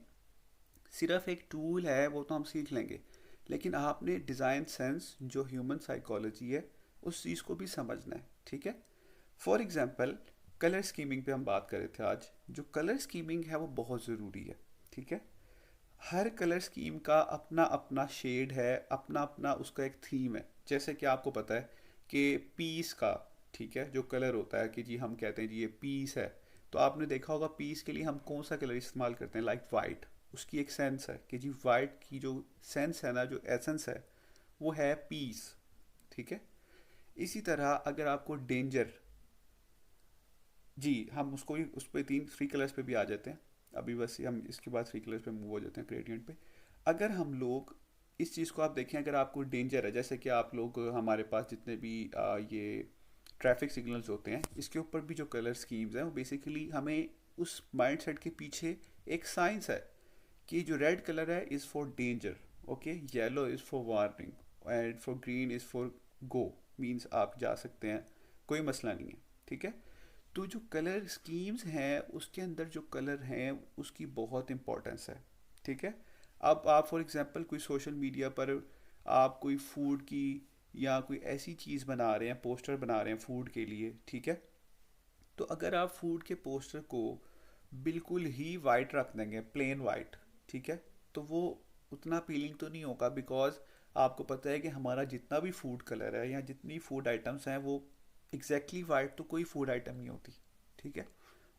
सिर्फ एक टूल है वो तो हम सीख लेंगे, लेकिन आपने डिज़ाइन सेंस जो ह्यूमन साइकोलॉजी है उस चीज़ को भी समझना है, ठीक है। फॉर एग्जांपल कलर स्कीमिंग पे हम बात कर रहे थे आज। जो कलर स्कीमिंग है वो बहुत ज़रूरी है, ठीक है। हर कलर स्कीम का अपना अपना शेड है, अपना अपना उसका एक थीम है। जैसे कि आपको पता है कि पीस का, ठीक है, जो कलर होता है कि जी हम कहते हैं जी ये पीस है, तो आपने देखा होगा पीस के लिए हम कौन सा कलर इस्तेमाल करते हैं, लाइक वाइट। उसकी एक सेंस है कि जी वाइट की जो सेंस है ना, जो एसेंस है, वो है पीस, ठीक है। इसी तरह अगर आपको डेंजर, जी हम उसको भी उस पर तीन थ्री कलर्स पे भी आ जाते हैं। अभी बस हम इसके बाद थ्री कलर्स पे मूव हो जाते हैं, ग्रेडियंट पे। अगर हम लोग इस चीज़ को आप देखें, अगर आपको डेंजर है, जैसे कि आप लोग, हमारे पास जितने भी ये ट्रैफिक सिग्नल्स होते हैं, इसके ऊपर भी जो कलर स्कीम्स हैं वो बेसिकली हमें उस माइंड सेट के पीछे एक साइंस है कि जो रेड कलर है is for danger, okay, yellow is for warning and for green is for go, means आप जा सकते हैं, कोई मसला नहीं है, ठीक है। तो जो कलर स्कीम्स हैं उसके अंदर जो कलर हैं उसकी बहुत इंपॉर्टेंस है, ठीक है। अब आप फॉर एग्जांपल कोई सोशल मीडिया पर आप कोई फूड की या कोई ऐसी चीज़ बना रहे हैं, पोस्टर बना रहे हैं फूड के लिए, ठीक है। तो अगर आप फूड के पोस्टर को बिल्कुल ही वाइट रख देंगे, प्लेन वाइट, ठीक है, तो वो उतना अपीलिंग तो नहीं होगा, बिकॉज आपको पता है कि हमारा जितना भी फूड कलर है या जितनी फूड आइटम्स हैं वो एग्जैक्टली वाइट तो कोई फूड आइटम नहीं होती, ठीक है।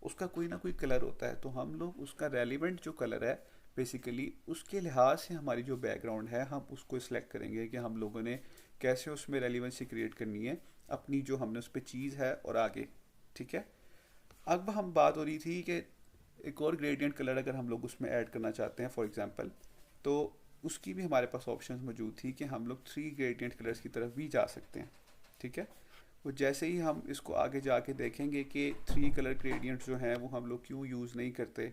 उसका कोई ना कोई कलर होता है, तो हम लोग उसका रेलिवेंट जो कलर है बेसिकली उसके लिहाज से हमारी जो बैकग्राउंड है हम उसको सिलेक्ट करेंगे कि हम लोगों ने कैसे उसमें रेलिवेंसी क्रिएट करनी है अपनी जो हमने उस पर चीज़ है और आगे, ठीक है। अब हम बात हो रही थी कि एक और ग्रेडियंट कलर अगर हम लोग उसमें ऐड करना चाहते हैं फॉर एग्जांपल, तो उसकी भी हमारे पास ऑप्शंस मौजूद थी कि हम लोग थ्री ग्रेडियंट कलर्स की तरफ भी जा सकते हैं, ठीक है। वो जैसे ही हम इसको आगे जाके देखेंगे कि थ्री कलर ग्रेडियंट जो हैं वो हम लोग क्यों यूज़ नहीं करते,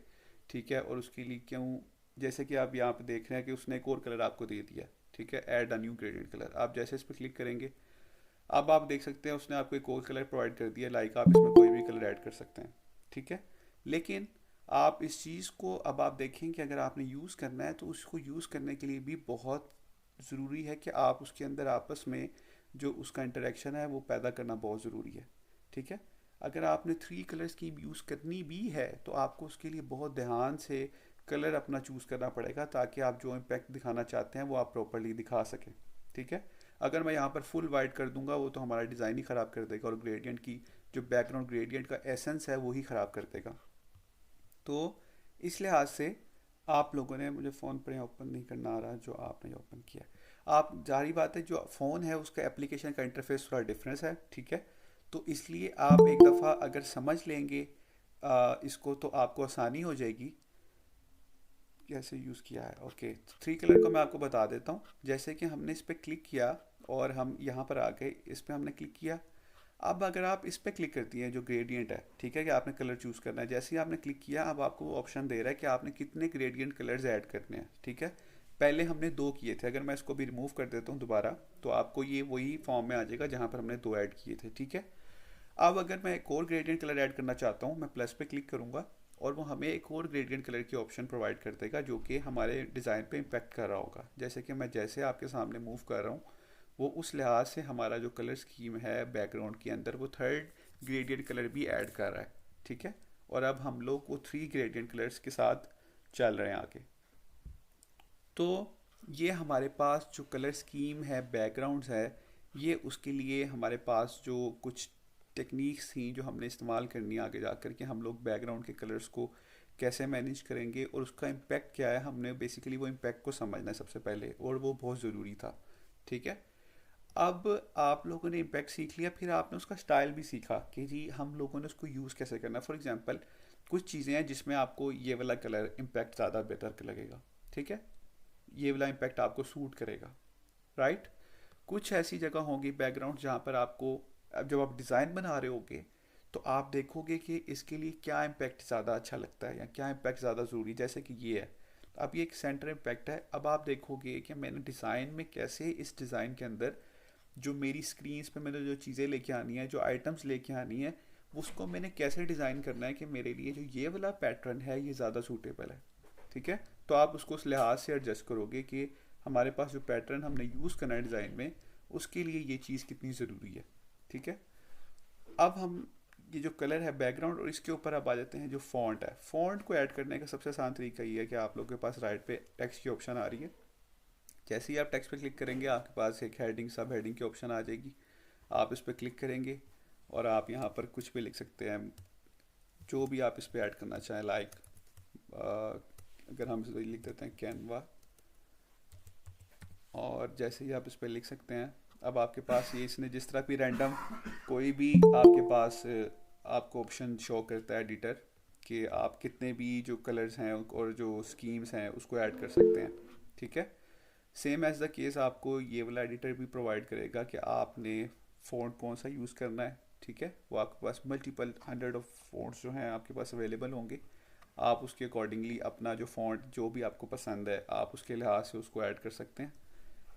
ठीक है, और उसके लिए क्यों, जैसे कि आप यहाँ पे देख रहे हैं कि उसने एक और कलर आपको दे दिया, ठीक है, add a new gradient colour. आप जैसे इस पर क्लिक करेंगे अब आप देख सकते हैं उसने आपको एक और कलर प्रोवाइड कर दिया, लाइक आप इसमें कोई भी कलर ऐड कर सकते हैं, ठीक है। लेकिन आप इस चीज़ को अब आप देखें कि अगर आपने यूज़ करना है तो उसको यूज़ करने के लिए भी बहुत ज़रूरी है कि आप उसके अंदर आपस में जो उसका इंटरेक्शन है वो पैदा करना बहुत ज़रूरी है, ठीक है। अगर आपने 3 कलर स्कीम यूज़ करनी भी है तो आपको उसके लिए बहुत ध्यान से कलर अपना चूज़ करना पड़ेगा, ताकि आप जो इम्पैक्ट दिखाना चाहते हैं वो आप प्रॉपरली दिखा सकें, ठीक है। अगर मैं यहाँ पर फुल वाइट कर दूंगा वो तो हमारा डिज़ाइन ही ख़राब कर देगा, और ग्रेडियंट की जो बैकग्राउंड ग्रेडियंट का एसेंस है वो ही ख़राब कर देगा। तो इस लिहाज से आप लोगों ने, मुझे फ़ोन पर ओपन नहीं करना आ रहा जो आपने ओपन किया, आप जारी बात है जो फ़ोन है उसका एप्लीकेशन का इंटरफेस थोड़ा डिफरेंस है, ठीक है। तो इसलिए आप एक दफ़ा अगर समझ लेंगे इसको तो आपको आसानी हो जाएगी कैसे यूज़ किया है। ओके, 3 कलर को मैं आपको बता देता हूँ। जैसे कि हमने इस पर क्लिक किया और हम यहाँ पर आ गए, इस पर हमने क्लिक किया। अब अगर आप इस पर क्लिक करती हैं जो ग्रेडियंट है, ठीक है, कि आपने कलर चूज़ करना है, जैसे ही आपने क्लिक किया अब आपको वो ऑप्शन दे रहा है कि आपने कितने ग्रेडियंट कलर्स ऐड करने हैं, ठीक है। पहले हमने 2 किए थे, अगर मैं इसको भी रिमूव कर देता हूँ दोबारा तो आपको ये वही फॉर्म में आ जाएगा जहाँ पर हमने 2 ऐड किए थे, ठीक है। अब अगर मैं एक और ग्रेडियंट कलर ऐड करना चाहता हूँ, मैं प्लस पे क्लिक करूँगा और वो हमें एक और ग्रेडियंट कलर की ऑप्शन प्रोवाइड कर देगा जो कि हमारे डिज़ाइन पे इम्पेक्ट कर रहा होगा। जैसे कि मैं जैसे आपके सामने मूव कर रहा हूँ वो उस लिहाज से हमारा जो कलर स्कीम है बैकग्राउंड के अंदर वो 3rd ग्रेडियंट कलर भी ऐड कर रहा है, ठीक है। और अब हम लोग वो 3 ग्रेडियंट कलर्स के साथ चल रहे हैं आगे। तो ये हमारे पास जो कलर स्कीम है, बैकग्राउंड्स है, ये उसके लिए हमारे पास जो कुछ टेक्निक्स थी जो हमने इस्तेमाल करनी है आगे जाकर के हम लोग बैकग्राउंड के कलर्स को कैसे मैनेज करेंगे और उसका इम्पैक्ट क्या है, हमने बेसिकली वो इम्पैक्ट को समझना है सबसे पहले, और वो बहुत ज़रूरी था, ठीक है। अब आप लोगों ने इम्पैक्ट सीख लिया, फिर आपने उसका स्टाइल भी सीखा कि जी हम लोगों ने उसको यूज़ कैसे करना है। फॉर एग्जांपल कुछ चीज़ें हैं जिसमें आपको ये वाला कलर इम्पैक्ट ज़्यादा बेहतर लगेगा, ठीक है, ये वाला इम्पैक्ट आपको सूट करेगा, राइट। कुछ ऐसी जगह होगी बैकग्राउंड जहाँ पर आपको, अब जब आप डिज़ाइन बना रहे होगे तो आप देखोगे कि इसके लिए क्या इम्पैक्ट ज़्यादा अच्छा लगता है या क्या इम्पैक्ट ज़्यादा ज़रूरी, जैसे कि ये है, अब ये एक सेंटर इम्पैक्ट है। अब आप देखोगे कि मैंने डिज़ाइन में कैसे इस डिज़ाइन के अंदर जो मेरी स्क्रीन्स पे मैंने जो चीज़ें लेके आनी है, जो आइटम्स लेके आनी है, उसको मैंने कैसे डिज़ाइन करना है कि मेरे लिए जो ये वाला पैटर्न है ये ज़्यादा सूटेबल है, ठीक है। तो आप उसको उस लिहाज से एडजस्ट करोगे कि हमारे पास जो पैटर्न हमने यूज़ करना है डिज़ाइन में उसके लिए ये चीज़ कितनी ज़रूरी है, ठीक है। अब हम ये जो कलर है बैकग्राउंड और इसके ऊपर अब आ जाते हैं जो फॉन्ट है। फॉन्ट को ऐड करने का सबसे आसान तरीका ये है कि आप लोगों के पास राइट पे टेक्स्ट की ऑप्शन आ रही है, जैसे ही आप टेक्स्ट पे क्लिक करेंगे आपके पास एक हेडिंग सब हेडिंग की ऑप्शन आ जाएगी, आप इस पर क्लिक करेंगे और आप यहाँ पर कुछ भी लिख सकते हैं जो भी आप इस पर ऐड करना चाहें, लाइक अगर हम इस पर लिख देते हैं कैनवा, और जैसे ही आप इस पर लिख सकते हैं अब आपके पास ये इसने जिस तरह भी रैंडम कोई भी आपके पास आपको ऑप्शन शो करता है एडिटर कि आप कितने भी जो कलर्स हैं और जो स्कीम्स हैं उसको ऐड कर सकते हैं, ठीक है। सेम एज द केस आपको ये वाला एडिटर भी प्रोवाइड करेगा कि आपने फ़ॉन्ट कौन सा यूज़ करना है, ठीक है। वो आपके पास मल्टीपल 100 ऑफ फ़ॉन्ट्स जो हैं आपके पास अवेलेबल होंगे, आप उसके अकॉर्डिंगली अपना जो फ़ॉन्ट जो भी आपको पसंद है आप उसके लिहाज से उसको ऐड कर सकते हैं।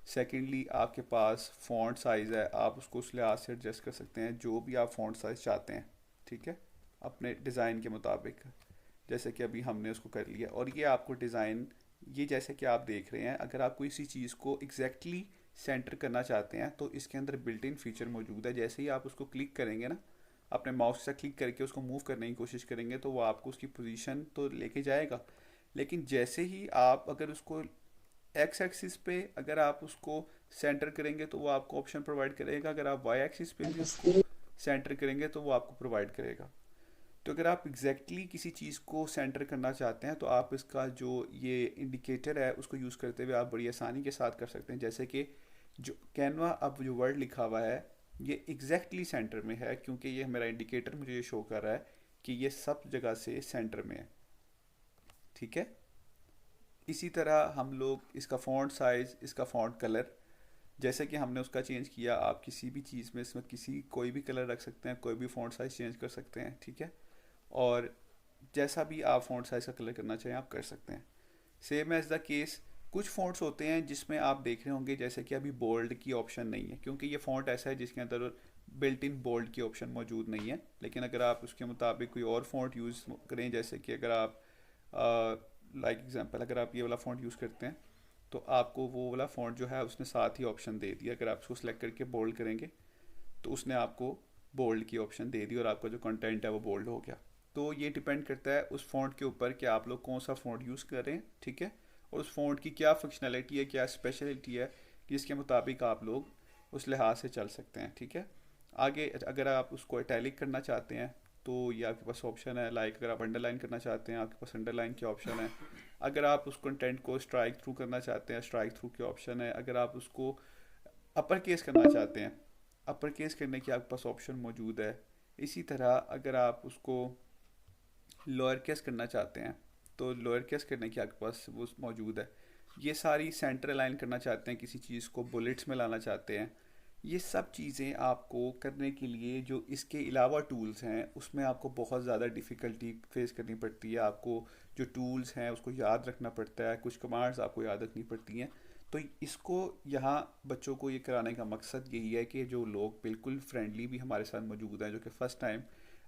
सेकेंडली आपके पास फ़ॉन्ट साइज़ है, आप उसको उस लिहाज से एडजस्ट कर सकते हैं जो भी आप फ़ॉन्ट साइज़ चाहते हैं, ठीक है, अपने डिज़ाइन के मुताबिक, जैसे कि अभी हमने उसको कर लिया। और ये आपको डिज़ाइन, ये जैसे कि आप देख रहे हैं, अगर आप किसी चीज़ को एग्जैक्टली सेंटर करना चाहते हैं तो इसके अंदर बिल्ट इन फीचर मौजूद है। जैसे ही आप उसको क्लिक करेंगे ना, अपने माउस से क्लिक करके उसको मूव करने की कोशिश करेंगे तो वो आपको उसकी पोजीशन तो लेके जाएगा, लेकिन जैसे ही आप अगर उसको एक्स एक्सिस पे अगर आप उसको सेंटर करेंगे तो वो आपको ऑप्शन प्रोवाइड करेगा, अगर आप वाई एक्सिस पे भी उसको सेंटर करेंगे तो वो आपको प्रोवाइड करेगा। तो अगर आप एग्जैक्टली किसी चीज़ को सेंटर करना चाहते हैं तो आप इसका जो ये इंडिकेटर है उसको यूज़ करते हुए आप बड़ी आसानी के साथ कर सकते हैं। जैसे कि जो कैनवा अब जो वर्ड लिखा हुआ है ये एग्जैक्टली सेंटर में है, क्योंकि ये मेरा इंडिकेटर मुझे ये शो कर रहा है कि ये सब जगह से सेंटर में है, ठीक है। इसी तरह हम लोग इसका फ़ॉन्ट साइज़, इसका फ़ॉन्ट कलर, जैसे कि हमने उसका चेंज किया, आप किसी भी चीज़ में इसमें किसी कोई भी कलर रख सकते हैं, कोई भी फ़ॉन्ट साइज़ चेंज कर सकते हैं, ठीक है। और जैसा भी आप फ़ॉन्ट साइज़ का कलर करना चाहें आप कर सकते हैं। सेम एज़ द केस कुछ फ़ॉन्ट्स होते हैं जिसमें आप देख रहे होंगे जैसे कि अभी बोल्ड की ऑप्शन नहीं है, क्योंकि ये फ़ॉन्ट ऐसा है जिसके अंदर बिल्ट इन बोल्ड की ऑप्शन मौजूद नहीं है। लेकिन अगर आप उसके मुताबिक कोई और फ़ॉन्ट यूज़ करें, जैसे कि अगर आप लाइक एग्जांपल अगर आप ये वाला फ़ॉन्ट यूज़ करते हैं तो आपको वो वाला फ़ॉन्ट जो है उसने साथ ही ऑप्शन दे दिया, अगर आप उसको सेलेक्ट करके बोल्ड करेंगे तो उसने आपको बोल्ड की ऑप्शन दे दी और आपका जो कंटेंट है वो बोल्ड हो गया। तो ये डिपेंड करता है उस फ़ॉन्ट के ऊपर कि आप लोग कौन सा फ़ॉन्ट यूज़ कर रहे हैं, ठीक है, और उस फ़ॉन्ट की क्या फंक्शनैलिटी है, क्या स्पेशलिटी है, जिसके मुताबिक आप लोग उस लिहाज से चल सकते हैं, ठीक है। आगे अगर आप उसको इटैलिक करना चाहते हैं तो ये आपके पास ऑप्शन है, लाइक अगर आप अंडरलाइन करना चाहते हैं आपके पास अंडरलाइन के ऑप्शन है। अगर आप उस कंटेंट को स्ट्राइक थ्रू करना चाहते हैं स्ट्राइक थ्रू के ऑप्शन है। अगर आप उसको अपर केस करना चाहते हैं अपर केस करने की आपके पास ऑप्शन मौजूद है। इसी तरह अगर आप उसको लोअर केस करना चाहते हैं तो लोअर केस करने की आपके पास वो मौजूद है। ये सारी सेंटर अलाइन करना चाहते हैं, किसी चीज़ को बुलेट्स में लाना चाहते हैं, ये सब चीज़ें आपको करने के लिए जो इसके अलावा टूल्स हैं उसमें आपको बहुत ज़्यादा डिफ़िकल्टी फेस करनी पड़ती है। आपको जो टूल्स हैं उसको याद रखना पड़ता है, कुछ कमांड्स आपको याद रखनी पड़ती हैं। तो इसको यहाँ बच्चों को ये कराने का मकसद यही है कि जो लोग बिल्कुल फ्रेंडली भी हमारे साथ मौजूद हैं, जो कि फ़र्स्ट टाइम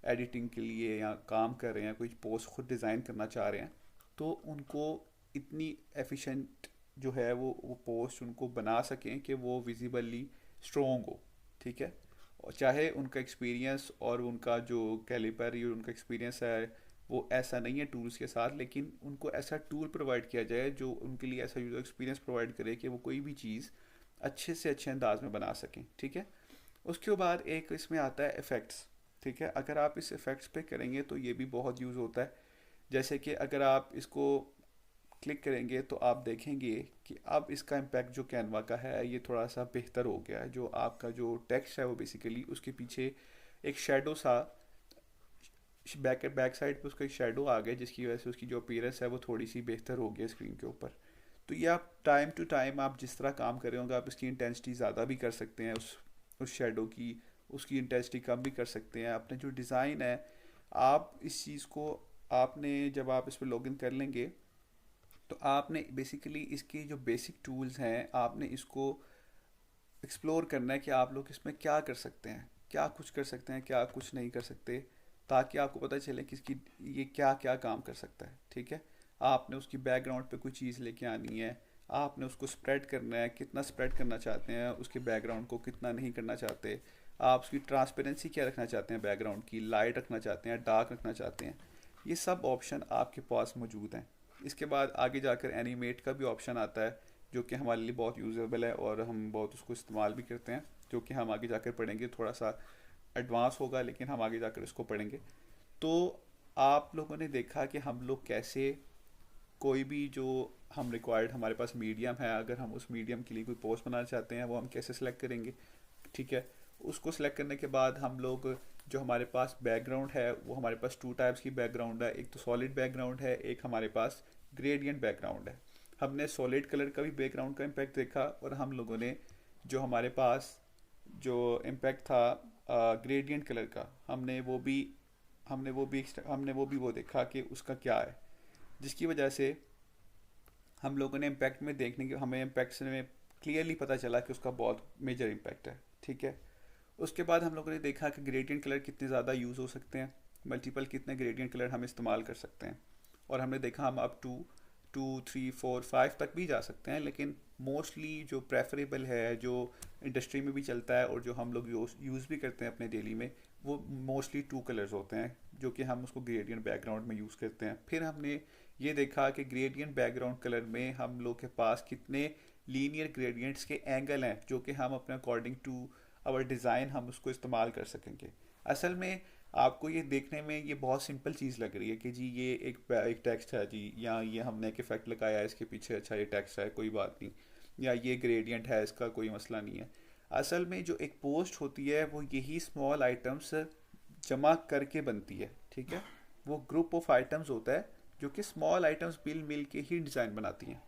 एडिटिंग के लिए या काम कर रहे हैं, कोई पोस्ट खुद डिज़ाइन करना चाह रहे हैं, तो उनको इतनी एफिशिएंट जो है वो पोस्ट उनको बना सकें कि वो विजिबली स्ट्रॉन्ग हो, ठीक है। और चाहे उनका एक्सपीरियंस और उनका जो कैलिपर या उनका एक्सपीरियंस है वो ऐसा नहीं है टूल्स के साथ, लेकिन उनको ऐसा टूल प्रोवाइड किया जाए जो उनके लिए ऐसा यूज़र एक्सपीरियंस प्रोवाइड करे कि वो कोई भी चीज़ अच्छे से अच्छे अंदाज में बना सकें, ठीक है। उसके बाद एक इसमें आता है इफ़ेक्ट्स, ठीक है। अगर आप इस इफ़ेक्ट्स पे करेंगे तो ये भी बहुत यूज़ होता है। जैसे कि अगर आप इसको क्लिक करेंगे तो आप देखेंगे कि अब इसका इम्पैक्ट जो कैनवा का है ये थोड़ा सा बेहतर हो गया है। जो आपका जो टेक्स्ट है वो बेसिकली उसके पीछे एक शेडो सा बैक साइड पे उसका एक शेडो आ गया, जिसकी वजह से उसकी जो अपीयरेंस है वो थोड़ी सी बेहतर हो गई स्क्रीन के ऊपर। तो ये आप टाइम टू टाइम आप जिस तरह काम कर रहे होंगे आप इसकी इंटेंसिटी ज़्यादा भी कर सकते हैं, उस शेडो की उसकी इंटेंसिटी कम भी कर सकते हैं। अपने जो डिज़ाइन है आप इस चीज़ को आपने जब आप इस पर लॉगिन कर लेंगे तो आपने बेसिकली इसकी जो बेसिक टूल्स हैं आपने इसको एक्सप्लोर करना है कि आप लोग इसमें क्या कर सकते हैं, क्या कुछ कर सकते हैं, क्या कुछ नहीं कर सकते, ताकि आपको पता चले कि इसकी ये क्या क्या काम कर सकता है, ठीक है। आपने उसकी बैकग्राउंड पे कोई चीज़ लेके आनी है, आपने उसको स्प्रेड करना है, कितना स्प्रेड करना चाहते हैं उसके बैकग्राउंड को, कितना नहीं करना चाहते, आप उसकी ट्रांसपेरेंसी क्या रखना चाहते हैं, बैकग्राउंड की लाइट रखना चाहते हैं, डार्क रखना चाहते हैं, ये सब ऑप्शन आपके पास मौजूद हैं। इसके बाद आगे जाकर एनिमेट का भी ऑप्शन आता है जो कि हमारे लिए बहुत यूज़ेबल है और हम बहुत उसको इस्तेमाल भी करते हैं, जो कि हम आगे जाकर पढ़ेंगे। थोड़ा सा एडवांस होगा लेकिन हम आगे जाकर इसको पढ़ेंगे। तो आप लोगों ने देखा कि हम लोग कैसे कोई भी जो हम रिक्वायर्ड हमारे पास मीडियम है, अगर हम उस मीडियम के लिए कोई पोस्ट बनाना चाहते हैं वो हम कैसे सिलेक्ट करेंगे, ठीक है। उसको सिलेक्ट करने के बाद हम लोग जो हमारे पास बैकग्राउंड है वो हमारे पास टू टाइप्स की बैकग्राउंड है, एक तो सॉलिड बैकग्राउंड है, एक हमारे पास ग्रेडियंट बैकग्राउंड है। हमने सॉलिड कलर का भी बैकग्राउंड का इम्पैक्ट देखा और हम लोगों ने जो हमारे पास जो इम्पैक्ट था ग्रेडियंट कलर का हमने वो भी वो देखा कि उसका क्या है, जिसकी वजह से हम लोगों ने इम्पैक्ट में देखने के हमें इम्पैक्ट में क्लियरली पता चला कि उसका बहुत मेजर इम्पैक्ट है, ठीक है। उसके बाद हम लोगों ने देखा कि ग्रेडियंट कलर कितने ज़्यादा यूज़ हो सकते हैं, मल्टीपल कितने ग्रेडियंट कलर हम इस्तेमाल कर सकते हैं, और हमने देखा हम अप टू 2, 3, 4, 5 तक भी जा सकते हैं, लेकिन मोस्टली जो प्रेफरेबल है, जो इंडस्ट्री में भी चलता है और जो हम लोग यूज़ भी करते हैं अपने डेली में, वो मोस्टली 2 कलर्स होते हैं जो कि हम उसको ग्रेडियंट बैकग्राउंड में यूज़ करते हैं। फिर हमने ये देखा कि ग्रेडियंट बैकग्राउंड कलर में हम लोग के पास कितने लीनियर ग्रेडियंट्स के एंगल हैं जो कि हम अपने अकॉर्डिंग टू आवर डिज़ाइन हम उसको इस्तेमाल कर सकेंगे। असल में आपको ये देखने में ये बहुत सिंपल चीज़ लग रही है कि जी ये एक टेक्स्ट है जी, या ये हमने एक इफेक्ट लगाया है इसके पीछे, अच्छा ये टेक्स्ट है कोई बात नहीं, या ये ग्रेडियंट है इसका कोई मसला नहीं है। असल में जो एक पोस्ट होती है वो यही स्मॉल आइटम्स जमा करके बनती है, ठीक है। वो ग्रुप ऑफ आइटम्स होता है जो कि स्मॉल आइटम्स मिल के ही डिज़ाइन बनाती हैं।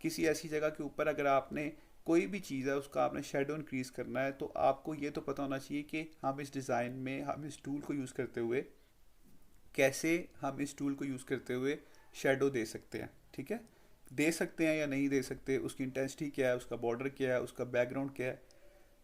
किसी ऐसी जगह के ऊपर अगर आपने कोई भी चीज़ है उसका आपने शेडो इंक्रीज़ करना है तो आपको ये तो पता होना चाहिए कि हम इस डिज़ाइन में हम इस टूल को यूज़ करते हुए कैसे हम इस टूल को यूज़ करते हुए शेडो दे सकते हैं, ठीक है। दे सकते हैं या नहीं दे सकते, उसकी इंटेंसिटी क्या है, उसका बॉर्डर क्या है, उसका बैकग्राउंड क्या है,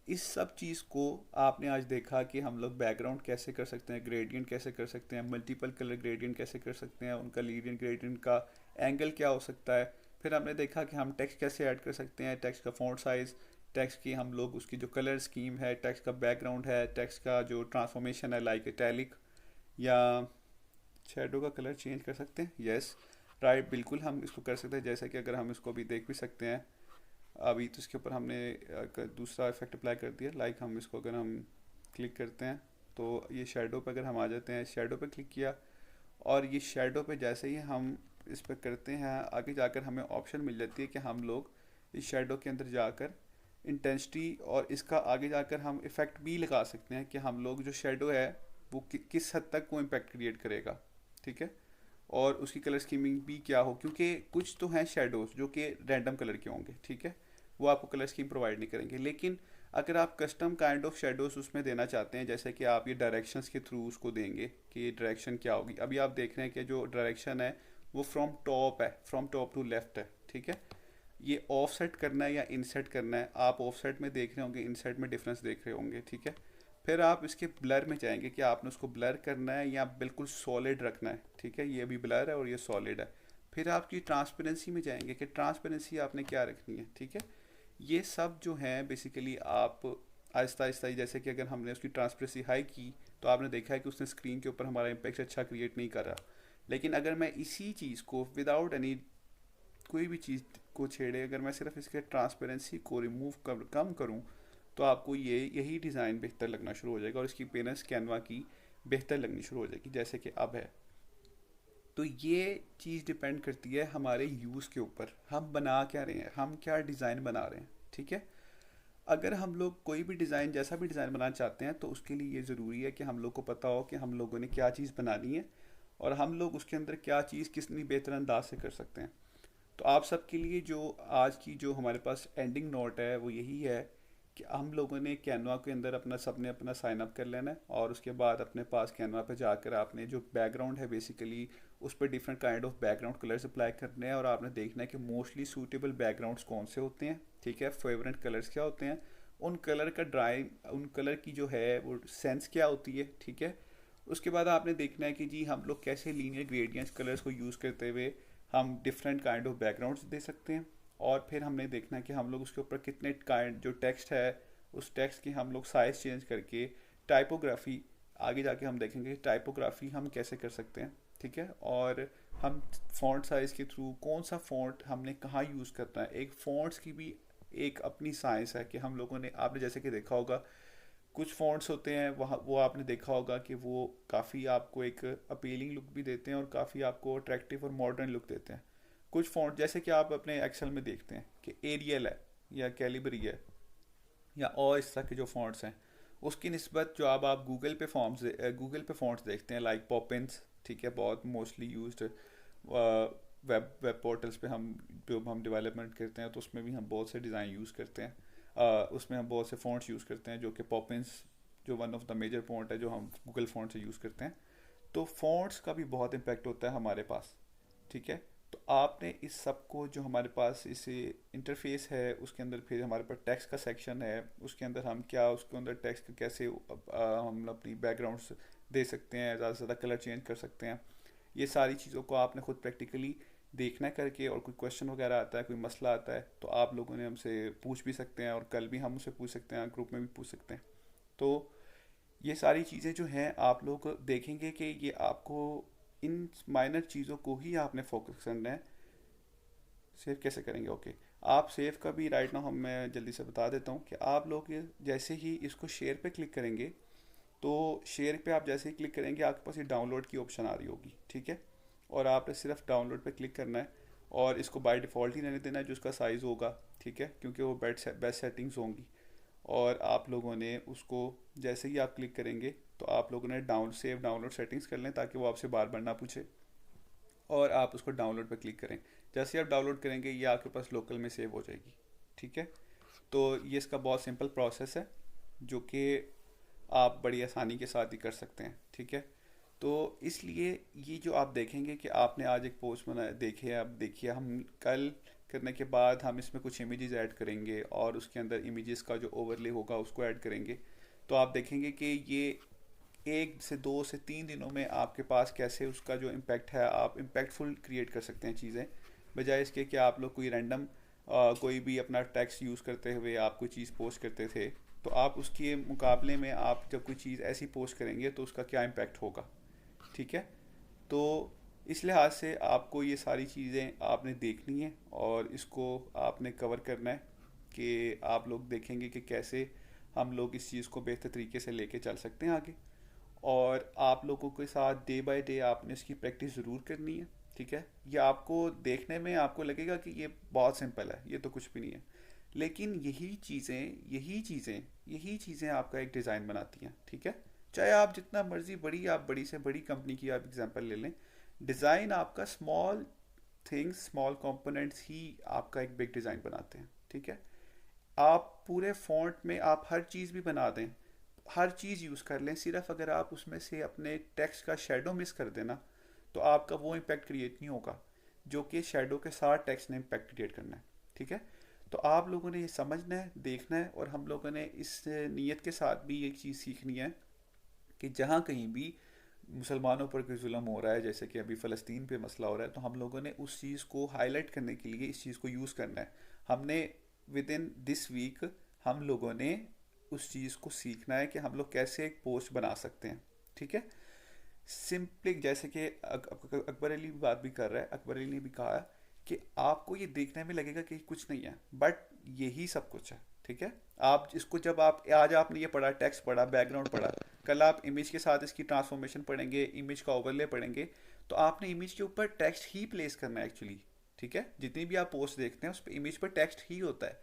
इस सब चीज़ को आपने आज देखा कि हम लोग बैकग्राउंड कैसे कर सकते हैं, ग्रेडियंट कैसे कर सकते हैं, मल्टीपल कलर ग्रेडियंट कैसे कर सकते हैं, उनका लीनियर ग्रेडियंट का एंगल क्या हो सकता है। फिर हमने देखा कि हम टेक्स्ट कैसे ऐड कर सकते हैं, टेक्स्ट का फ़ॉन्ट साइज़ टेक्स्ट की हम लोग उसकी जो कलर स्कीम है, टेक्स्ट का बैकग्राउंड है, टेक्स्ट का जो ट्रांसफॉर्मेशन है लाइक इटैलिक या शेडो का कलर चेंज कर सकते हैं। यस राइट, बिल्कुल हम इसको कर सकते हैं। जैसा कि अगर हम इसको अभी देख भी सकते हैं, अभी तो इसके ऊपर हमने दूसरा इफेक्ट अप्लाई कर दिया। लाइक हम इसको अगर हम क्लिक करते हैं तो ये शेडो पे अगर हम आ जाते हैं, शेडो पे क्लिक किया और ये शेडो पे जैसे ही हम इस पर करते हैं, आगे जाकर हमें ऑप्शन मिल जाती है कि हम लोग इस शेडो के अंदर जाकर इंटेंसिटी और इसका आगे जाकर हम इफ़ेक्ट भी लगा सकते हैं कि हम लोग जो शेडो है वो किस हद तक वो इम्पैक्ट क्रिएट करेगा, ठीक है, और उसकी कलर स्कीमिंग भी क्या हो, क्योंकि कुछ तो हैं शेडोज़ जो कि रैंडम कलर के होंगे, ठीक है, वो आपको कलर स्कीम प्रोवाइड नहीं करेंगे। लेकिन अगर आप कस्टम काइंड ऑफ शेडोज़ उसमें देना चाहते हैं, जैसे कि आप ये डायरेक्शंस के थ्रू उसको देंगे कि ये डायरेक्शन क्या होगी। अभी आप देख रहे हैं कि जो डायरेक्शन है वो फ्रॉम टॉप है, फ्रॉम टॉप टू लेफ्ट है, ठीक है। ये ऑफ सेट करना है या इनसेट करना है, आप ऑफ सेट में देख रहे होंगे, इनसेट में डिफरेंस देख रहे होंगे, ठीक है। फिर आप इसके ब्लर में जाएंगे कि आपने उसको ब्लर करना है या बिल्कुल सॉलिड रखना है, ठीक है, ये भी ब्लर है और ये सॉलिड है। फिर आपकी ट्रांसपेरेंसी में जाएंगे कि ट्रांसपेरेंसी आपने क्या रखनी है, ठीक है। ये सब जो है बेसिकली आप आहिस्ता आहिस्ता ही, जैसे कि अगर हमने उसकी ट्रांसपेरेंसी हाई की तो आपने देखा है कि उसने स्क्रीन के ऊपर हमारा इम्पैक्ट अच्छा क्रिएट नहीं कर रहा। लेकिन अगर मैं इसी चीज़ को विदाउट एनी कोई भी चीज़ को छेड़े, अगर मैं सिर्फ इसके ट्रांसपेरेंसी को रिमूव कम करूँ तो आपको यही डिज़ाइन बेहतर लगना शुरू हो जाएगा और इसकी अपीयरेंस कैनवा की बेहतर लगनी शुरू हो जाएगी, जैसे कि अब है। तो ये चीज़ डिपेंड करती है हमारे यूज़ के ऊपर, हम बना क्या रहे हैं, हम क्या डिज़ाइन बना रहे हैं, ठीक है। अगर हम लोग कोई भी डिज़ाइन, जैसा भी डिज़ाइन बनाना चाहते हैं, तो उसके लिए ये ज़रूरी है कि हम लोग को पता हो कि हम लोगों ने क्या चीज़ बनानी है और हम लोग उसके अंदर क्या चीज़ कितनी बेहतर अंदाज से कर सकते हैं। तो आप सबके लिए जो आज की जो हमारे पास एंडिंग नोट है वो यही है कि हम लोगों ने कैनवा के अंदर अपना सबने अपना साइन अप कर लेना है और उसके बाद अपने पास कैनवा पे जाकर आपने जो बैकग्राउंड है बेसिकली उस पर different kind of background colours apply करने हैं और आपने देखना है कि मोस्टली सूटेबल बैकग्राउंड्स कौन से होते हैं, ठीक है, फेवरेट कलर्स क्या होते हैं, उन कलर की जो है वो सेंस क्या होती है, ठीक है। उसके बाद आपने देखना है कि जी हम लोग कैसे लीनियर ग्रेडियंट्स कलर्स को यूज़ करते हुए हम डिफरेंट काइंड ऑफ बैकग्राउंड्स दे सकते हैं। और फिर हमने देखना है कि हम लोग उसके ऊपर कितने काइंड जो टेक्स्ट है उस टेक्स्ट की हम लोग साइज़ चेंज करके टाइपोग्राफी, आगे जाके हम देखेंगे टाइपोग्राफी हम कैसे कर सकते हैं, ठीक है। और हम फ़ॉन्ट साइज़ के थ्रू कौन सा फ़ॉन्ट हमने कहाँ यूज़ करना है, एक फ़ॉन्ट्स की भी एक अपनी साइंस है कि हम लोगों ने, आपने जैसे कि देखा होगा कुछ फ़ॉन्ट्स होते हैं वहाँ, वो आपने देखा होगा कि वो काफ़ी आपको एक अपीलिंग लुक भी देते हैं और काफ़ी आपको अट्रैक्टिव और मॉडर्न लुक देते हैं। कुछ फ़ॉन्ट जैसे कि आप अपने एक्सेल में देखते हैं कि एरियल है या कैलिबरी है या और इस तरह के जो फ़ॉन्ट्स हैं, उसकी निस्बत जो अब आप गूगल पे फ़ॉन्ट्स देखते हैं लाइक पॉपिंस, ठीक है, बहुत मोस्टली यूज्ड वेब पोर्टल्स पे हम जो हम डेवलपमेंट करते हैं तो उसमें भी हम बहुत से डिज़ाइन यूज़ करते हैं। उसमें हम बहुत से फ़ॉन्ट्स यूज़ करते हैं जो कि पॉपिंस जो one of the major font है जो हम गूगल फ़ॉन्ट से यूज़ करते हैं। तो फ़ॉन्ट्स का भी बहुत इम्पैक्ट होता है हमारे पास, ठीक है। तो आपने इस सब को जो हमारे पास इस इंटरफेस है उसके अंदर, फिर हमारे पास टेक्स्ट का सेक्शन है उसके अंदर हम क्या उसके अंदर टेक्स्ट का कैसे हम अपनी बैकग्राउंड्स दे सकते हैं, ज़्यादा से ज़्यादा कलर चेंज कर सकते हैं, ये सारी चीज़ों को आपने खुद प्रैक्टिकली देखना करके, और कोई क्वेश्चन वगैरह आता है, कोई मसला आता है तो आप लोगों ने हमसे पूछ भी सकते हैं और कल भी हम उसे पूछ सकते हैं, ग्रुप में भी पूछ सकते हैं। तो ये सारी चीज़ें जो हैं आप लोग देखेंगे कि ये आपको इन माइनर चीज़ों को ही आपने फोकस करना है। सेव कैसे करेंगे, ओके आप सेव का भी राइट नाउ मैं जल्दी से बता देता हूँ कि आप लोग जैसे ही इसको शेयर पे क्लिक करेंगे तो शेयर पे आप जैसे ही क्लिक करेंगे आपके पास ये डाउनलोड की ऑप्शन आ रही होगी, ठीक है, और आपने सिर्फ डाउनलोड पे क्लिक करना है और इसको बाय डिफ़ॉल्ट ही रहने देना है जो उसका साइज़ होगा, ठीक है, क्योंकि वो बेस्ट सेटिंग्स होंगी। और आप लोगों ने उसको जैसे ही आप क्लिक करेंगे तो आप लोगों ने डाउनलोड सेटिंग्स कर लें ताकि वो आपसे बार बार ना पूछे, और आप उसको डाउनलोड पर क्लिक करें। जैसे ही आप डाउनलोड करेंगे ये आपके पास लोकल में सेव हो जाएगी, ठीक है। तो ये इसका बहुत सिंपल प्रोसेस है जो कि आप बड़ी आसानी के साथ ही कर सकते हैं, ठीक है। तो इसलिए ये जो आप देखेंगे कि आपने आज एक पोस्ट बनाया, देखिए आप देखिए हम कल करने के बाद हम इसमें कुछ इमेजेस ऐड करेंगे और उसके अंदर इमेजेस का जो ओवरले होगा उसको ऐड करेंगे। तो आप देखेंगे कि ये 1 से 2 से 3 दिनों में आपके पास कैसे उसका जो इम्पैक्ट है आप इम्पैक्टफुल क्रिएट कर सकते हैं चीज़ें, बजाय इसके कि आप लोग कोई रैंडम कोई भी अपना टेक्स्ट यूज़ करते हुए आप कोई चीज़ पोस्ट करते थे, तो आप उसके मुकाबले में आप जब कोई चीज़ ऐसी पोस्ट करेंगे तो उसका क्या इम्पेक्ट होगा, ठीक है। तो इस लिहाज से आपको ये सारी चीज़ें आपने देखनी है और इसको आपने कवर करना है कि आप लोग देखेंगे कि कैसे हम लोग इस चीज़ को बेहतर तरीके से लेके चल सकते हैं आगे। और आप लोगों के साथ डे बाय डे आपने इसकी प्रैक्टिस ज़रूर करनी है, ठीक है। ये आपको देखने में आपको लगेगा कि ये बहुत सिंपल है, ये तो कुछ भी नहीं है, लेकिन यही चीज़ें आपका एक डिज़ाइन बनाती हैं, ठीक है। चाहे आप जितना मर्जी आप बड़ी से बड़ी कंपनी की आप एग्जांपल ले लें, डिज़ाइन आपका स्मॉल थिंग्स, स्मॉल कंपोनेंट्स ही आपका एक बिग डिज़ाइन बनाते हैं, ठीक है। आप पूरे फॉन्ट में आप हर चीज़ भी बना दें, हर चीज़ यूज़ कर लें, सिर्फ अगर आप उसमें से अपने टेक्स्ट का शेडो मिस कर देना तो आपका वो इम्पैक्ट क्रिएट नहीं होगा जो कि शेडो के साथ टेक्स्ट ने इम्पैक्ट क्रिएट करना है, ठीक है। तो आप लोगों ने ये समझना है, देखना है, और हम लोगों ने इस नीयत के साथ भी एक चीज़ सीखनी है कि जहाँ कहीं भी मुसलमानों पर कोई जुल्म हो रहा है, जैसे कि अभी फ़लस्तीन पे मसला हो रहा है, तो हम लोगों ने उस चीज़ को हाईलाइट करने के लिए इस चीज़ को यूज़ करना है। हमने विद इन दिस वीक हम लोगों ने उस चीज़ को सीखना है कि हम लोग कैसे एक पोस्ट बना सकते हैं, ठीक है। सिंपली जैसे कि अकबर अली बात भी कर रहा है, अकबर अली ने भी कहा कि आपको ये देखने में लगेगा कि कुछ नहीं है, बट यही सब कुछ है, ठीक है। आप इसको जब आप आज आपने ये पढ़ा, टेक्स्ट पढ़ा, बैकग्राउंड पढ़ा, कल आप इमेज के साथ इसकी ट्रांसफॉर्मेशन पढ़ेंगे, इमेज का ओवरले पढ़ेंगे, तो आपने इमेज के ऊपर टेक्स्ट ही प्लेस करना है एक्चुअली, ठीक है। जितनी भी आप पोस्ट देखते हैं उस पर इमेज पर टेक्स्ट ही होता है,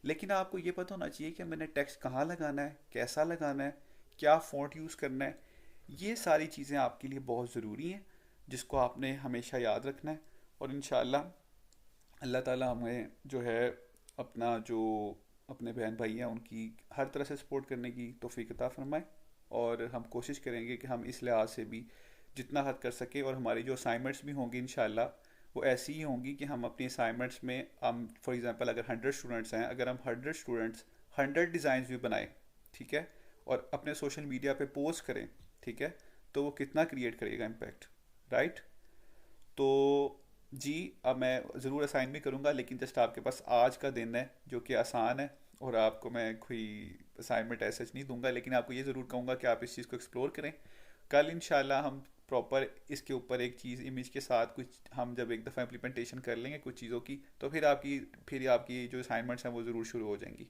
लेकिन आपको ये पता होना चाहिए कि मैंने टेक्स्ट कहाँ लगाना है, कैसा लगाना है, क्या फ़ॉन्ट यूज़ करना है। ये सारी चीज़ें आपके लिए बहुत ज़रूरी हैं जिसको आपने हमेशा याद रखना है। और इंशाअल्लाह अल्लाह ताला हमें जो है अपना जो अपने बहन भाई हैं उनकी हर तरह से सपोर्ट करने की तौफीक अता फरमाए, और हम कोशिश करेंगे कि हम इस लिहाज से भी जितना हद कर सके, और हमारी जो असाइनमेंट्स भी होंगी इंशाअल्लाह वो ऐसी ही होंगी कि हम अपनी असाइनमेंट्स में हम फॉर एग्जांपल अगर 100 स्टूडेंट्स हैं, अगर हम 100 स्टूडेंट्स 100 डिज़ाइंस भी बनाए, ठीक है, और अपने सोशल मीडिया पे पोस्ट करें, ठीक है, तो वो कितना क्रिएट करेगा इम्पैक्ट, राइट। तो जी अब मैं ज़रूर असाइन भी करूँगा, लेकिन जस्ट आपके पास आज का दिन है जो कि आसान है, और आपको मैं कोई असाइनमेंट ऐसा नहीं दूंगा, लेकिन आपको ये ज़रूर कहूँगा कि आप इस चीज़ को एक्सप्लोर करें। कल इंशाल्लाह हम प्रॉपर इसके ऊपर एक चीज़ इमेज के साथ कुछ हम जब एक दफ़ा इम्प्लीमेंटेशन कर लेंगे कुछ चीज़ों की, तो फिर आपकी जो असाइनमेंट्स हैं वो ज़रूर शुरू हो जाएंगी,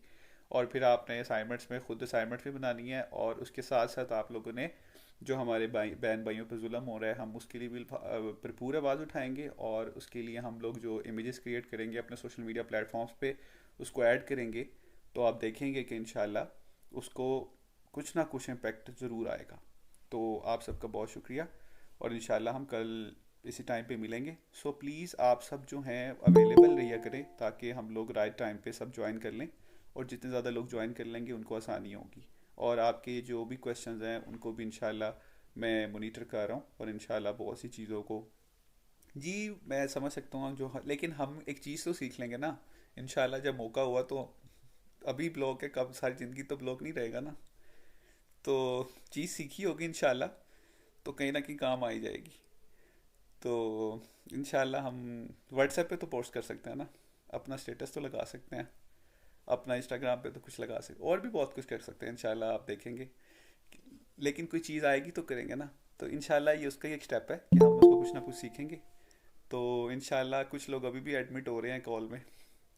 और फिर आपने असाइनमेंट्स में खुद असाइनमेंट्स भी बनानी है, और उसके साथ साथ आप लोगों ने जो हमारे बहन भाइयों पर जुल्म हो रहा है हम उसके लिए भी भरपूर आवाज़ उठाएंगे, और उसके लिए हम लोग जो इमेजेस क्रिएट करेंगे अपने सोशल मीडिया प्लेटफॉर्म्स पे उसको ऐड करेंगे, तो आप देखेंगे कि इंशाल्लाह उसको कुछ ना कुछ इम्पेक्ट ज़रूर आएगा। तो आप सबका बहुत शुक्रिया, और इंशाल्लाह हम कल इसी टाइम पे मिलेंगे। सो प्लीज़ आप सब जो हैं अवेलेबल रहिया करें ताकि हम लोग राइट टाइम पे सब ज्वाइन कर लें, और जितने ज़्यादा लोग ज्वाइन कर लेंगे उनको आसानी होगी, और आपके जो भी क्वेश्चंस हैं उनको भी इंशाल्लाह मैं मॉनिटर कर रहा हूँ, और इंशाल्लाह बहुत सी चीज़ों को जी मैं समझ सकता हूँ जो, लेकिन हम एक चीज़ तो सीख लेंगे ना इंशाल्लाह जब मौका हुआ। तो अभी ब्लॉक है, कब सारी ज़िंदगी तो ब्लॉक नहीं रहेगा ना, तो चीज़ सीखी होगी इंशाल्लाह, तो कहीं ना कहीं काम आ ही जाएगी। तो इंशाल्लाह हम व्हाट्सएप पे तो पोस्ट कर सकते हैं ना, अपना स्टेटस तो लगा सकते हैं, अपना इंस्टाग्राम पे तो कुछ लगा सकते, और भी बहुत कुछ कर सकते हैं इंशाल्लाह, आप देखेंगे। लेकिन कोई चीज़ आएगी तो करेंगे ना, तो इंशाल्लाह ये उसका ही एक स्टेप है कि हम उसको कुछ ना कुछ सीखेंगे। तो इंशाल्लाह कुछ लोग अभी भी एडमिट हो रहे हैं कॉल में,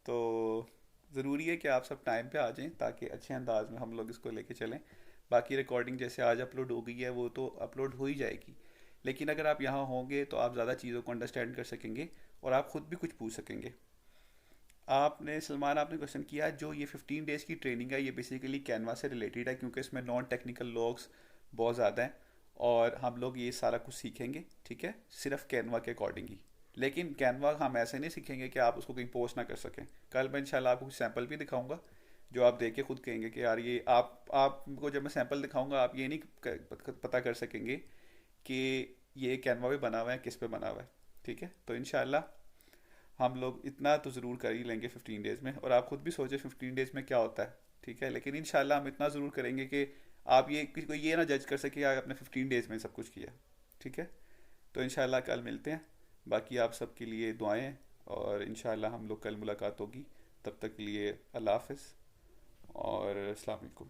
तो ज़रूरी है कि आप सब टाइम पे आ जाएं ताकि अच्छे अंदाज में हम लोग इसको लेके चलें। बाकी रिकॉर्डिंग जैसे आज अपलोड हो गई है वो तो अपलोड हो ही जाएगी, लेकिन अगर आप यहाँ होंगे तो आप ज़्यादा चीज़ों को अंडरस्टैंड कर सकेंगे और आप ख़ुद भी कुछ पूछ सकेंगे। आपने सलमान आपने क्वेश्चन किया जो ये 15 डेज़ की ट्रेनिंग है ये बेसिकली कैनवा से रिलेटेड है, क्योंकि इसमें नॉन टेक्निकल लॉग्स बहुत ज़्यादा हैं और हम लोग ये सारा कुछ सीखेंगे, ठीक है, सिर्फ कैनवा के अकॉर्डिंग ही। लेकिन कैनवा हम ऐसे नहीं सीखेंगे कि आप उसको कहीं पोस्ट ना कर सकें। कल मैं इंशाल्लाह आपको कुछ सैंपल भी दिखाऊंगा जो आप देख के खुद कहेंगे कि यार ये आपको जब मैं सैंपल दिखाऊंगा आप ये नहीं पता कर सकेंगे कि ये कैनवा पे बना हुआ है, किस पे बना हुआ है, ठीक है। तो इंशाल्लाह हम लोग इतना तो ज़रूर कर ही लेंगे 15 डेज़ में, और आप खुद भी सोचें 15 डेज़ में क्या होता है, ठीक है। लेकिन इंशाल्लाह हम इतना ज़रूर करेंगे कि आप ये किसी को ये ना जज कर सके आप आपने 15 डेज़ में सब कुछ किया, ठीक है। तो इंशाल्लाह कल मिलते हैं, बाकी आप सबके लिए दुआएं और इंशाल्लाह हम लोग कल मुलाकात होगी। तब तक के लिए अल्लाह हाफ़िज़ और अस्सलाम वालेकुम।